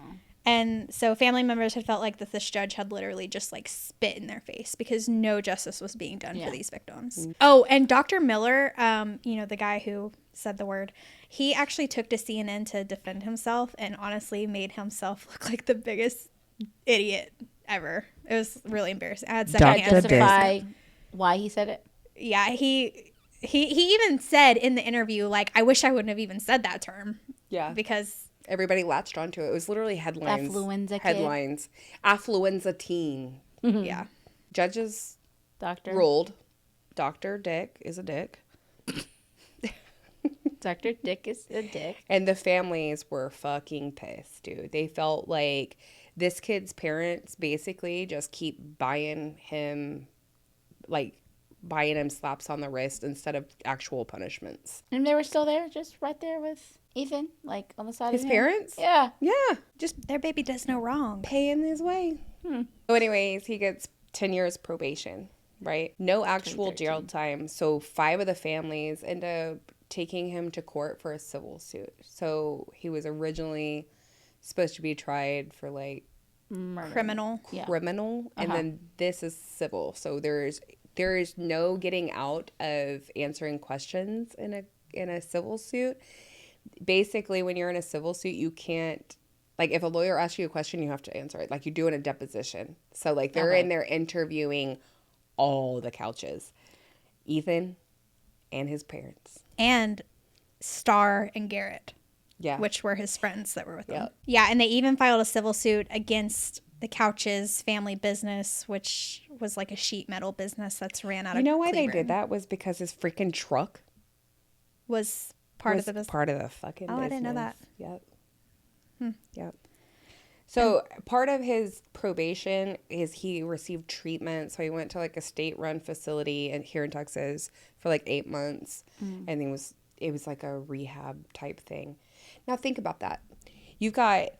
And so family members had felt like that this judge had literally just like spit in their face because no justice was being done for these victims. Oh, and Dr. Miller, you know, the guy who said the word, he actually took to CNN to defend himself and honestly made himself look like the biggest idiot ever. It was really embarrassing. I had secondhand Justify why he said it. Yeah, he even said in the interview, like, I wish I wouldn't have even said that term. Yeah. Because Everybody latched onto it. It was literally headlines. Affluenza kid. Headlines. Affluenza teen. yeah. Judges Doctor. ruled. Dr. Dick is a dick. Dr. Dick is a dick. And the families were fucking pissed, dude. They felt like this kid's parents basically just keep buying him slaps on the wrist instead of actual punishments. And they were still there, just right there with Ethan, like on the side His of him. parents? Yeah. Yeah. Just Their baby does no wrong. paying his way. So anyways, he gets 10 years probation, right? No actual jail time. So 5 of the families end up taking him to court for a civil suit. So he was originally supposed to be tried for like Murder. Criminal. Yeah. criminal, and then this is civil. So there is no getting out of answering questions in a civil suit. Basically, when you're in a civil suit, you can't, like, if a lawyer asks you a question, you have to answer it like you do in a deposition. So like they're in there interviewing all the Couches, Ethan and his parents, And Star and Garrett, yeah, which were his friends that were with him. Yep. Yeah, and they even filed a civil suit against the Couches family business, which was like a sheet metal business that's ran out of You know why they Cleburne. did that was because his freaking truck Was part was of the business. part of the fucking Oh, I didn't know business. that. Yep. Yep. So part of his probation is he received treatment. So he went to like a state-run facility here in Texas for like 8 months, and it was like a rehab type thing. Now think about that. You've got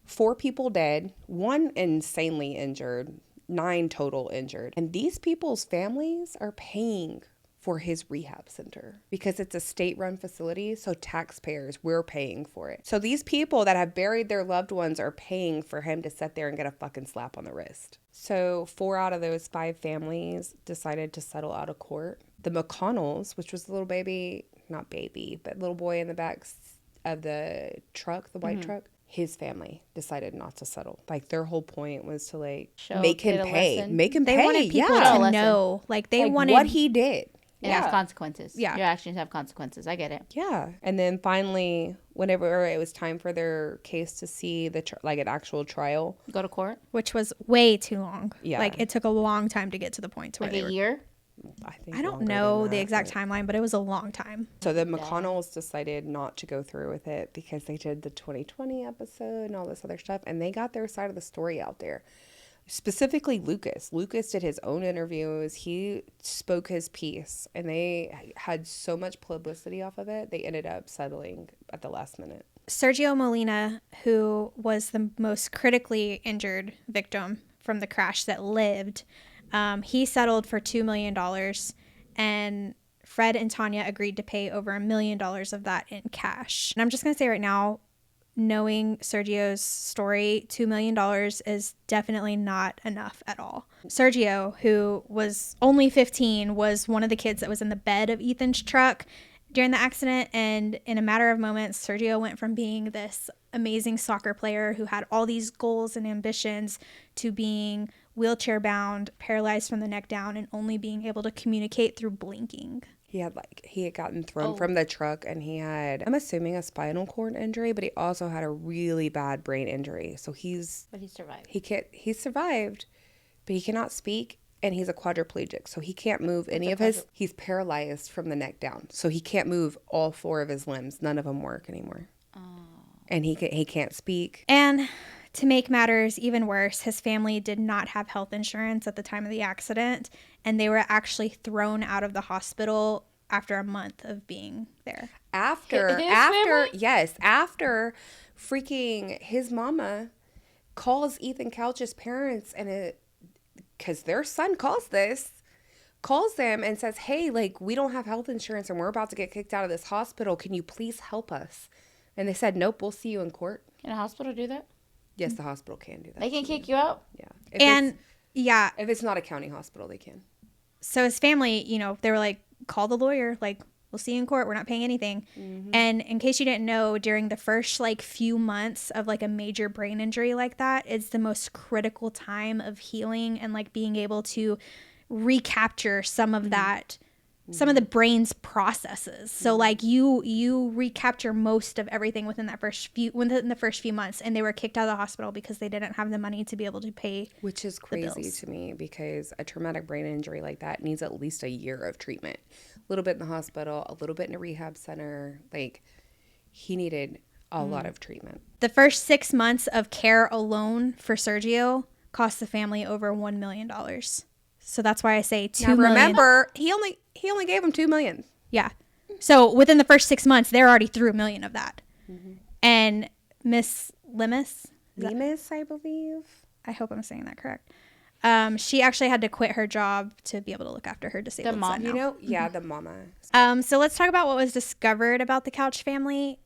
4 people dead, 1 insanely injured, 9 total injured, and these people's families are paying for his rehab center because it's a state-run facility, so taxpayers, we're paying for it. So these people that have buried their loved ones are paying for him to sit there and get a fucking slap on the wrist. So 4 out of those 5 families decided to settle out of court. The McConnells, which was the little baby, not baby, but little boy in the back of the truck, the white truck, his family decided not to settle. Like their whole point was to like make him pay. Make him They pay. wanted people yeah. to know. Like they Like wanted what he did. It has consequences. Yeah. Your actions have consequences. I get it. Yeah. And then finally, whenever it was time for their case to see like an actual trial. Go to court. which was way too long. Yeah. Like it took a long time to get to the point to where Like a year. I I don't know the exact timeline, but it was a long time. So the McConnells decided not to go through with it because they did the 2020 episode and all this other stuff. And they got their side of the story out there. Specifically Lucas. Lucas did his own interviews. He spoke his piece. And they had so much publicity off of it, they ended up settling at the last minute. Sergio Molina, who was the most critically injured victim from the crash that lived. He settled for $2 million, and Fred and Tanya agreed to pay over $1 million of that in cash. And I'm just going to say right now, knowing Sergio's story, $2 million is definitely not enough at all. Sergio, who was only 15, was one of the kids that was in the bed of Ethan's truck during the accident. And in a matter of moments, Sergio went from being this amazing soccer player who had all these goals and ambitions to being wheelchair bound, paralyzed from the neck down, and only being able to communicate through blinking. He had gotten thrown from the truck, and he had, I'm assuming, a spinal cord injury, but he also had a really bad brain injury. So But he survived. He survived, but he cannot speak, and he's a quadriplegic. So he can't move he's paralyzed from the neck down. So he can't move all 4 of his limbs. None of them work anymore. Oh. And he can't speak. And to make matters even worse, his family did not have health insurance at the time of the accident, and they were actually thrown out of the hospital after a month of being there. After freaking his mama calls Ethan Couch's parents, and because their son calls them and says, hey, like, we don't have health insurance and we're about to get kicked out of this hospital. Can you please help us? And they said, nope, we'll see you in court. Can a hospital do that? Yes, the hospital can do that. They can kick you out? Yeah. If it's not a county hospital, they can. So his family, they were like, call the lawyer. Like, we'll see you in court. We're not paying anything. Mm-hmm. And in case you didn't know, during the first few months of a major brain injury like that, it's the most critical time of healing and being able to recapture some of that, some of the brain's processes. So you recapture most of everything within the first few months, and they were kicked out of the hospital because they didn't have the money to be able to pay. Which is crazy to me, because a traumatic brain injury like that needs at least a year of treatment. A little bit in the hospital, a little bit in a rehab center. He needed a lot of treatment. The first 6 months of care alone for Sergio cost the family over $1 million. So that's why I say $2 million. Remember, he only gave him $2 million. Yeah. So within the first 6 months, they're already through $1 million of that. Mm-hmm. And Miss Lemus, I believe. I hope I'm saying that correct. She actually had to quit her job to be able to look after her disabled son. The mama. So let's talk about what was discovered about the Couch family,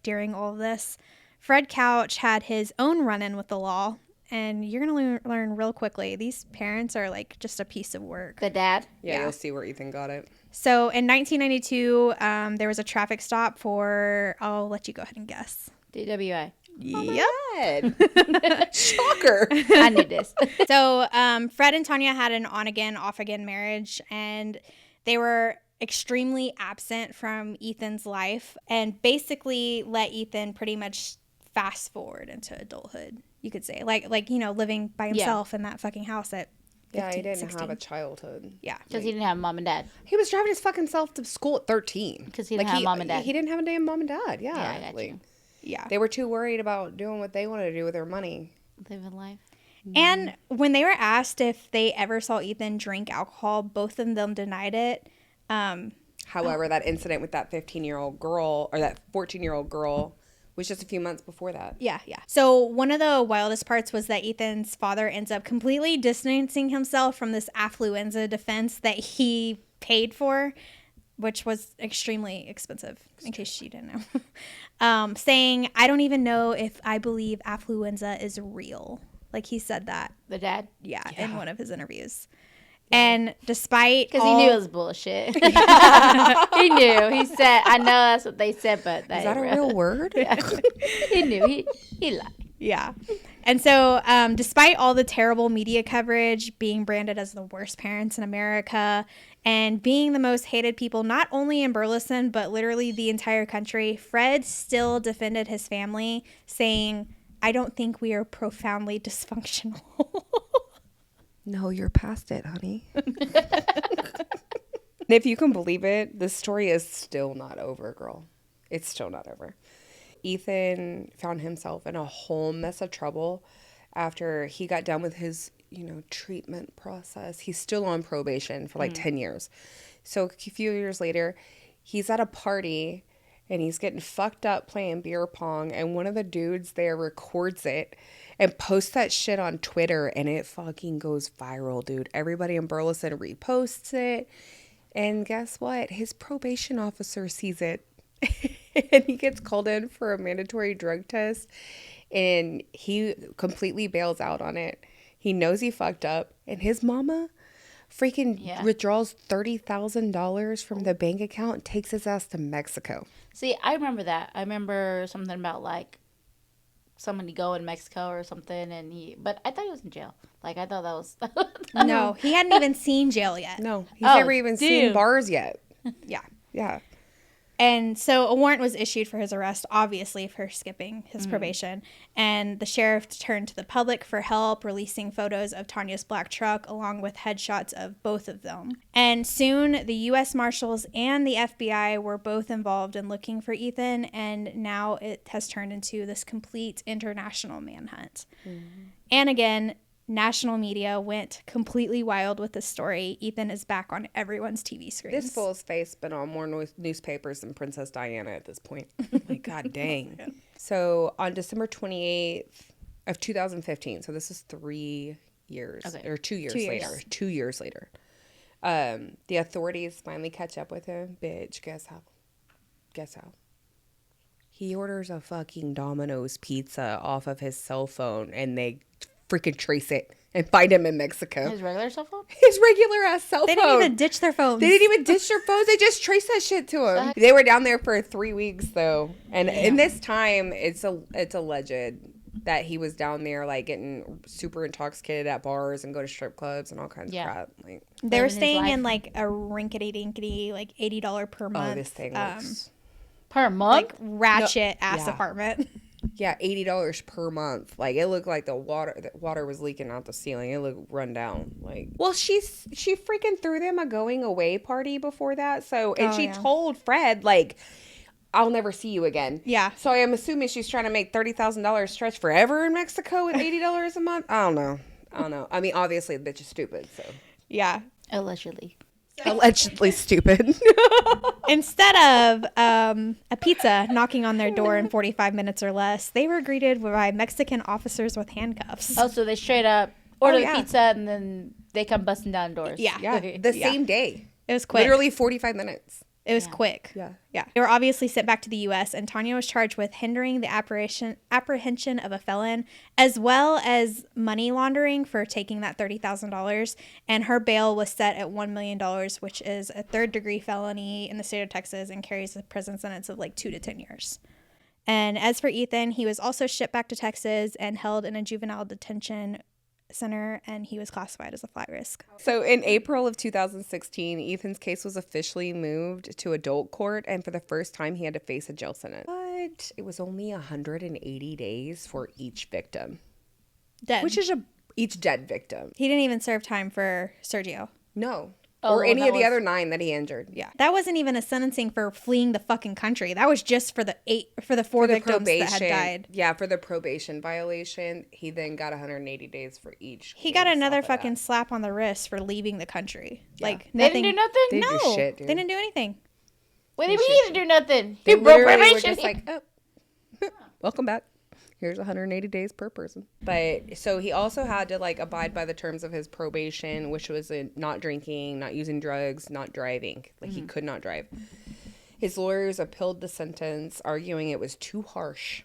during all of this. Fred Couch had his own run-in with the law. And you're going to learn real quickly, these parents are just a piece of work. The dad? Yeah, you'll see where Ethan got it. So in 1992, there was a traffic stop for, I'll let you go ahead and guess. DWI. Yep. Shocker. I knew this. So Fred and Tanya had an on-again, off-again marriage, and they were extremely absent from Ethan's life and basically let Ethan pretty much fast forward into adulthood. You could say, living by himself in that fucking house at 15, he didn't 16. have a childhood. Yeah. Because he didn't have mom and dad. He was driving his fucking self to school at 13. Because he didn't have mom and dad. He didn't have a damn mom and dad. Yeah. Yeah, I got you. Yeah. They were too worried about doing what they wanted to do with their money. Living life. And when they were asked if they ever saw Ethan drink alcohol, both of them denied it. However, that incident with that 15-year-old girl, or that 14-year-old girl, was just a few months before that. Yeah. So one of the wildest parts was that Ethan's father ends up completely distancing himself from this Affluenza defense that he paid for, which was extremely expensive, in case you didn't know. Saying, I don't even know if I believe Affluenza is real. He said that. The dad? Yeah, in one of his interviews. And despite because he knew it was bullshit. He knew. He said, I know that's what they said, but is that a real word? Yeah. He knew. He lied. Yeah. And so despite all the terrible media coverage, being branded as the worst parents in America, and being the most hated people, not only in Burleson, but literally the entire country, Fred still defended his family, saying, I don't think we are profoundly dysfunctional. No, you're past it, honey. If you can believe it, the story is still not over, girl. It's still not over. Ethan found himself in a whole mess of trouble after he got done with his, treatment process. He's still on probation for 10 years. So a few years later, he's at a party and he's getting fucked up playing beer pong, and one of the dudes there records it and posts that shit on Twitter, and it fucking goes viral, dude. Everybody in Burleson reposts it, and guess what? His probation officer sees it, and he gets called in for a mandatory drug test, and he completely bails out on it. He knows he fucked up, and his mama freaking withdraws $30,000 from the bank account and takes his ass to Mexico. See, I remember that. I remember something about like somebody go in Mexico or something, but I thought he was in jail. Like, I thought that was. No, he hadn't even seen jail yet. No, he's never even seen bars yet. Yeah. Yeah. And so a warrant was issued for his arrest, obviously, for skipping his probation. And the sheriff turned to the public for help, releasing photos of Tanya's black truck along with headshots of both of them. And soon the U.S. Marshals and the FBI were both involved in looking for Ethan. And now it has turned into this complete international manhunt. And again, national media went completely wild with this story. Ethan is back on everyone's TV screens. This fool's face been on more newspapers than Princess Diana at this point. Like, god dang. So on December 28th of 2015, so this is 3 years, or 2 years later. 2 years later. The authorities finally catch up with him. Bitch, guess how? He orders a fucking Domino's pizza off of his cell phone, and they freaking trace it and find him in Mexico. His regular cell phone? His regular ass cell phone. They didn't even ditch their phones. They didn't even ditch their phones. They just traced that shit to him. They were down there for 3 weeks though, and in this time, it's alleged that he was down there like getting super intoxicated at bars and go to strip clubs and all kinds of crap. Like, they were staying in like a rinkety-dinkety, like $80 per month. Oh, this thing looks per month, like ratchet ass apartment. Yeah, $80 per month. Like, it looked like the water was leaking out the ceiling. It looked run down. Like, well, she freaking threw them a going away party before that. So, and she told Fred, like, I'll never see you again. Yeah. So I am assuming she's trying to make $30,000 stretch forever in Mexico with $80 a month. I don't know. I mean, obviously the bitch is stupid. So Yeah. allegedly. Allegedly stupid. Instead of a pizza knocking on their door in 45 minutes or less, they were greeted by Mexican officers with handcuffs. Oh, so they straight up order the pizza and then they come busting down doors. Yeah. The same day. It was quick. Literally 45 minutes. It was quick. Yeah. They were obviously sent back to the U.S., and Tanya was charged with hindering the apprehension of a felon, as well as money laundering for taking that $30,000. And her bail was set at $1 million, which is a third-degree felony in the state of Texas and carries a prison sentence of like 2 to 10 years. And as for Ethan, he was also shipped back to Texas and held in a juvenile detention center, and he was classified as a flight risk. So in April of 2016, Ethan's case was officially moved to adult court, and for the first time he had to face a jail sentence. But it was only 180 days for each victim. Dead. Which is each dead victim. He didn't even serve time for Sergio. No. Or any of the other 9 that he injured. Yeah. That wasn't even a sentencing for fleeing the fucking country. That was just for the 4 victims that had died. Yeah, for the probation violation. He then got 180 days for each. He got another fucking slap on the wrist for leaving the country. Yeah. Like, they didn't do nothing? They didn't do shit, dude. They didn't do anything. Wait, they didn't do nothing. They He broke literally were probation. just like, oh, welcome back. Here's 180 days per person. But so he also had to like abide by the terms of his probation, which was not drinking, not using drugs, not driving. Like he could not drive. His lawyers appealed the sentence, arguing it was too harsh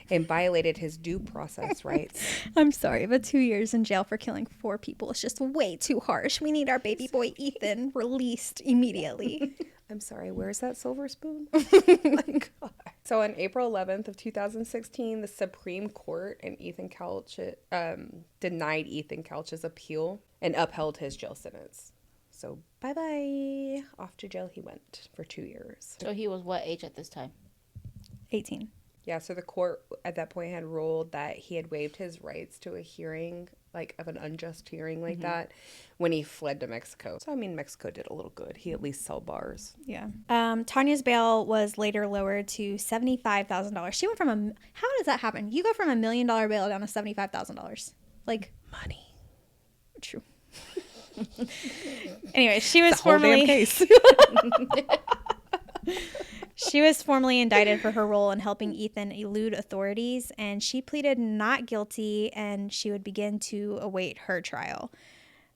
and violated his due process rights. I'm sorry, but 2 years in jail for killing 4 people is just way too harsh. We need our baby boy Ethan released immediately. I'm sorry, where's that silver spoon? My God. So on April 11th of 2016, the Supreme Court and denied Ethan Couch's appeal and upheld his jail sentence. So bye-bye. Off to jail he went for 2 years. So he was what age at this time? 18. Yeah, so the court at that point had ruled that he had waived his rights to a hearing, like of an unjust hearing like that, when he fled to Mexico. So, I mean, Mexico did a little good. He at least sold bars. Yeah. Tanya's bail was later lowered to $75,000. She went from how does that happen? You go from $1 million bail down to $75,000. Like, money. True. Anyway, she was the whole damn formerly case. She was formally indicted for her role in helping Ethan elude authorities, and she pleaded not guilty, and she would begin to await her trial.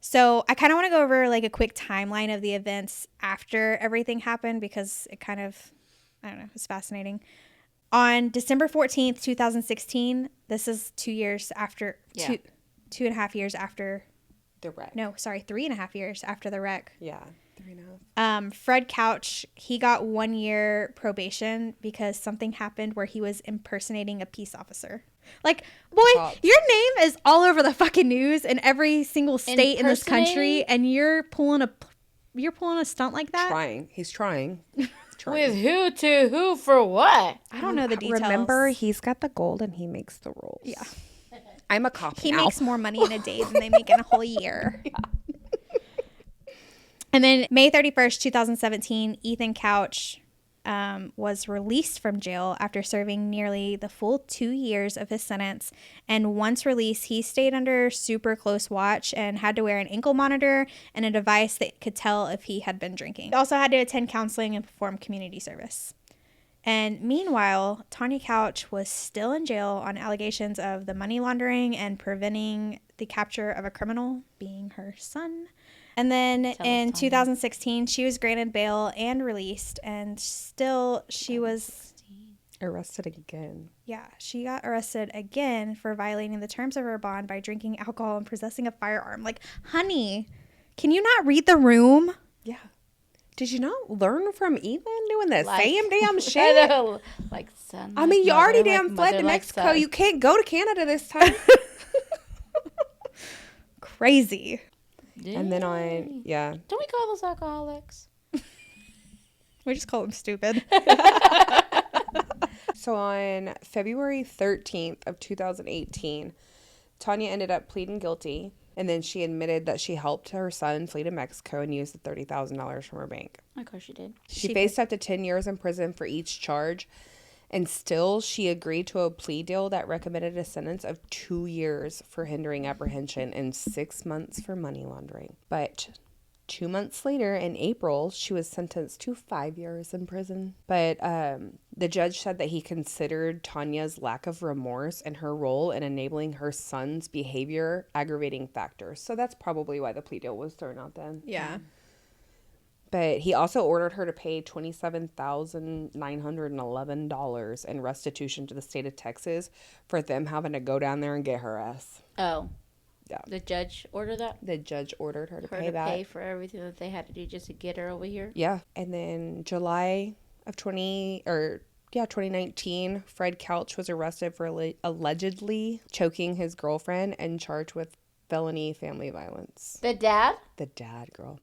So I kind of want to go over like a quick timeline of the events after everything happened because it kind of, I don't know, it's fascinating. On December 14th, 2016, this is 2 years after, Yeah. 2.5 years after, The wreck. no, sorry, 3.5 years after the wreck. Yeah, 3.5. Fred Couch, he got 1 year probation because something happened where he was impersonating a peace officer. Like, boy, Cops. your name is all over the fucking news in every single state in this country, Impersonating? and you're pulling a stunt like that. Trying. He's trying. With who to who for what? I don't know the details. Remember, he's got the gold and he makes the rules. Yeah. I'm a cop He now. makes more money in a day than they make in a whole year. And then May 31st, 2017, Ethan Couch was released from jail after serving nearly the full 2 years of his sentence. And once released, he stayed under super close watch and had to wear an ankle monitor and a device that could tell if he had been drinking. He also had to attend counseling and perform community service. And meanwhile, Tanya Couch was still in jail on allegations of the money laundering and preventing the capture of a criminal, being her son. And then in 2016, she was granted bail and released, and still she was, Arrested again. yeah, she got arrested again for violating the terms of her bond by drinking alcohol and possessing a firearm. Like, honey, can you not read the room? Yeah. Did you not learn from Ethan doing the Like- same damn I shit? know. Like son. I like mean, you mother, already like damn fled mother, to like Mexico. son. You can't go to Canada this time. Crazy. And then yeah. Don't we call those alcoholics? We just call them stupid. So on February 13th of 2018, Tanya ended up pleading guilty, and then she admitted that she helped her son flee to Mexico and used the $30,000 from her bank. Of course she did. She faced up to 10 years in prison for each charge, and still she agreed to a plea deal that recommended a sentence of 2 years for hindering apprehension and 6 months for money laundering. But 2 months later, in April, she was sentenced to 5 years in prison. But the judge said that he considered Tanya's lack of remorse and her role in enabling her son's behavior aggravating factors. So that's probably why the plea deal was thrown out then. Yeah. But he also ordered her to pay $27,911 in restitution to the state of Texas for them having to go down there and get her ass. Oh. Yeah. The judge ordered that? The judge ordered her to For her pay to that. pay for everything that they had to do just to get her over here? Yeah. And then July of 2019, Fred Couch was arrested for allegedly choking his girlfriend and charged with felony family violence. The dad? The dad, girl.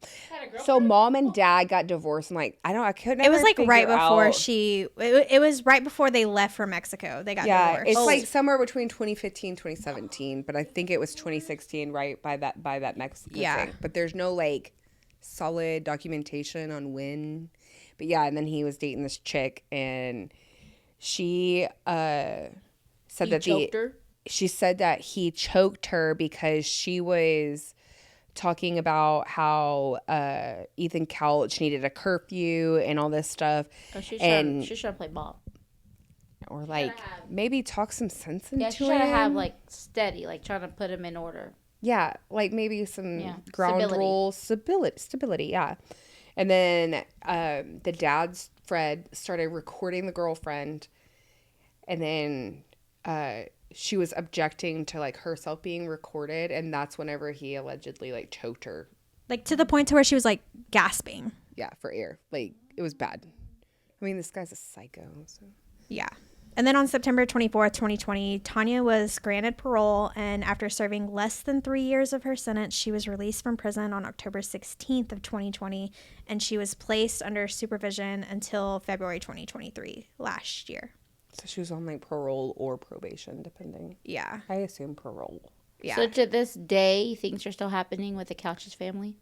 So mom and dad got divorced, and I couldn't. It was like right before out. it was right before they left for Mexico. They got divorced. It's like somewhere between 2015 2017, but I think it was 2016 right by that Mexico thing. But there's no like solid documentation on when. But yeah, and then he was dating this chick, and she said that choked her? She said that he choked her because she was talking about how Ethan Couch needed a curfew and all this stuff. Oh, she's and trying to play ball. or like maybe talk some sense into Yeah, she's trying to have him. like steady, like trying to put him in order. Yeah, like maybe some ground Stability. rules, stability, yeah. And then the dad's Fred started recording the girlfriend, and then she was objecting to like herself being recorded, and that's whenever he allegedly like choked her. like to the point to where she was like gasping. Yeah, for air. Like it was bad. I mean, this guy's a psycho. So. Yeah. And then on September 24th, 2020, Tanya was granted parole, and after serving less than 3 years of her sentence, she was released from prison on October 16th of 2020, and she was placed under supervision until February 2023, last year. So she was on like parole or probation, depending. Yeah. I assume parole. Yeah. So to this day, things are still happening with the Couch's family?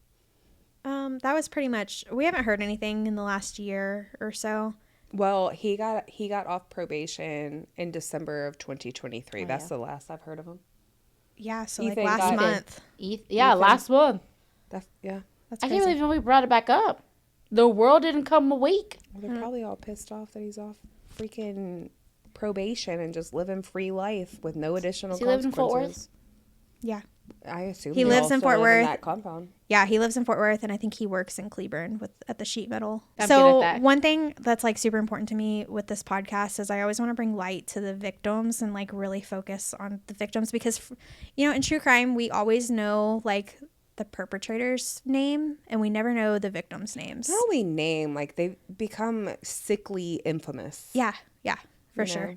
That was pretty much, we haven't heard anything in the last year or so. Well, he got off probation in December of 2023. That's the last I've heard of him. Yeah, so Ethan like last got- month. Yeah, Ethan. last one. That's That's I crazy. can't believe we brought it back up. the world didn't come awake. Well, they're probably all pissed off that he's off freaking probation and just living free life with no additional Does he live in Fort Worth? consequences. Yeah. I assume He they lives all in still Fort live in Worth. that compound. Yeah, he lives in Fort Worth, and I think he works in Cleburne at the sheet metal. I'm So good at that. one thing that's like super important to me with this podcast is I always want to bring light to the victims and like really focus on the victims because, you know, in true crime, we always know like the perpetrator's name and we never know the victims' names. Not only name, like they become sickly infamous. Yeah, for You sure. know?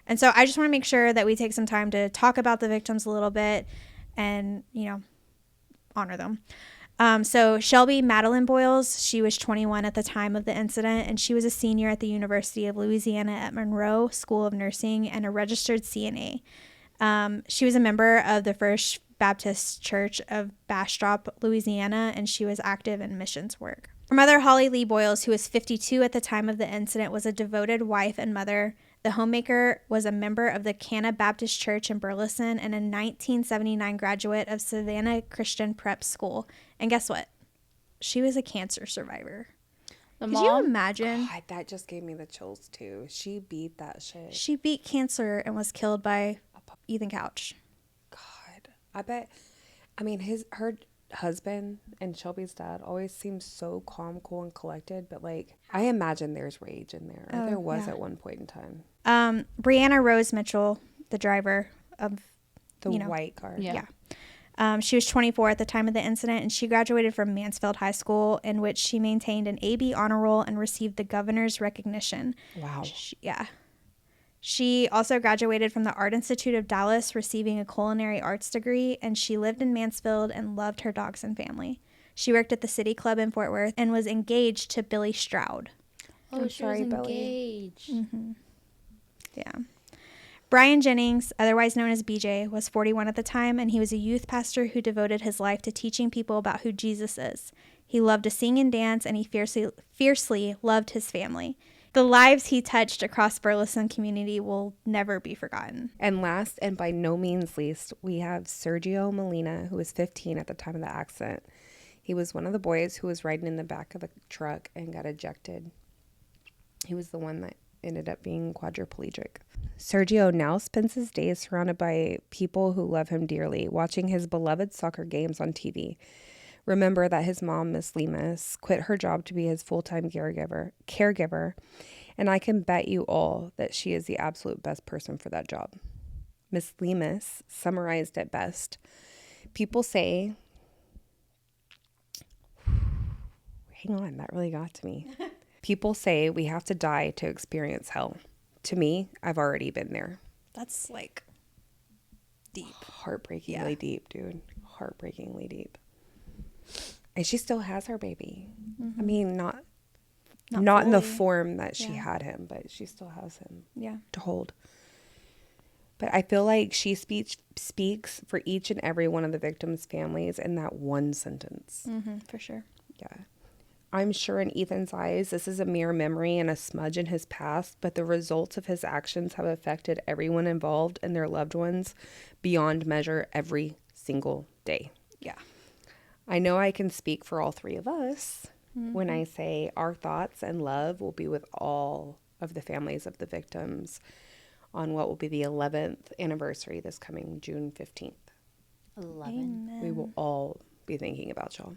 And so I just want to make sure that we take some time to talk about the victims a little bit and, you know, honor them. So Shelby Madeline Boyles, she was 21 at the time of the incident, and she was a senior at the University of Louisiana at Monroe School of Nursing and a registered CNA. She was a member of the First Baptist Church of Bastrop, Louisiana, and she was active in missions work. Her mother, Holly Lee Boyles, who was 52 at the time of the incident, was a devoted wife and mother. The homemaker was a member of the Cana Baptist Church in Burleson and a 1979 graduate of Savannah Christian Prep School. And guess what? She was a cancer survivor. The Could you mom, imagine? God, that just gave me the chills too. She beat that shit. She beat cancer and was killed by Ethan Couch. God, I bet. I mean, her husband and Shelby's dad always seems so calm, cool, and collected. But like, I imagine there's rage in there. Or there was at one point in time. Brianna Rose Mitchell, the driver of The white car. Yeah. She was 24 at the time of the incident, and she graduated from Mansfield High School, in which she maintained an AB honor roll and received the governor's recognition. Wow. She also graduated from the Art Institute of Dallas, receiving a culinary arts degree, and she lived in Mansfield and loved her dogs and family. She worked at the City Club in Fort Worth and was engaged to Billy Stroud. Oh, she was sorry, Billy. engaged. Yeah. Brian Jennings, otherwise known as BJ, was 41 at the time, and he was a youth pastor who devoted his life to teaching people about who Jesus is. He loved to sing and dance, and he fiercely loved his family. The lives he touched across Burleson community will never be forgotten. And last, and by no means least, we have Sergio Molina, who was 15 at the time of the accident. He was one of the boys who was riding in the back of the truck and got ejected. He was the one that ended up being quadriplegic. Sergio now spends his days surrounded by people who love him dearly, watching his beloved soccer games on TV. Remember that his mom, Miss Lemus, quit her job to be his full-time caregiver, and I can bet you all that she is the absolute best person for that job. Miss Lemus summarized it best. People say, hang on, that really got to me. People say we have to die to experience hell. To me, I've already been there. That's like deep. Heartbreakingly deep, dude. Heartbreakingly deep. And she still has her baby. I mean, not in the fully. form that she had him, but she still has him to hold. But I feel like she speaks for each and every one of the victims' families in that one sentence. For sure. Yeah. I'm sure in Ethan's eyes, this is a mere memory and a smudge in his past, but the results of his actions have affected everyone involved and their loved ones beyond measure every single day. Yeah. I know I can speak for all three of us when I say our thoughts and love will be with all of the families of the victims on what will be the 11th anniversary this coming June 15th. 11. We will all be thinking about y'all.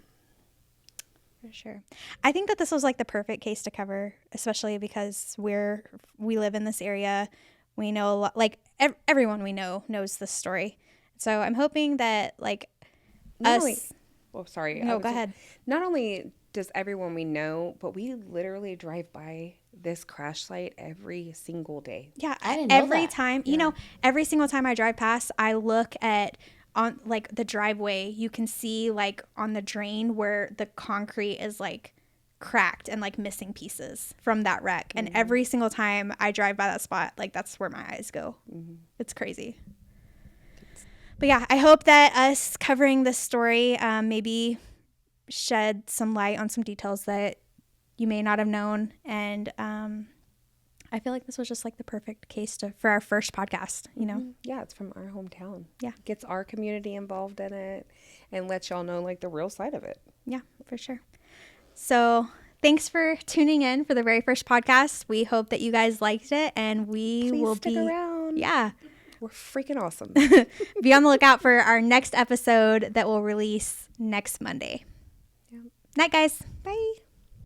For sure. I think that this was like the perfect case to cover, especially because we live in this area. We know a lot, like everyone we know knows this story. So I'm hoping that like Not us. only, oh, sorry. No, go ahead. Not only does everyone we know, but we literally drive by this crash site every single day. Yeah, I didn't know every that. time, you know, every single time I drive past, I look at on like the driveway, you can see like on the drain where the concrete is like cracked and like missing pieces from that wreck. And every single time I drive by that spot, like that's where my eyes go. It's crazy. But yeah, I hope that us covering this story maybe shed some light on some details that you may not have known. And I feel like this was just like the perfect case for our first podcast, you know? Yeah, it's from our hometown. Yeah. Gets our community involved in it and lets y'all know like the real side of it. Yeah, for sure. So thanks for tuning in for the very first podcast. We hope that you guys liked it, and we will stick around. Yeah. We're freaking awesome. Be on the lookout for our next episode that will release next Monday. Night, guys. Bye.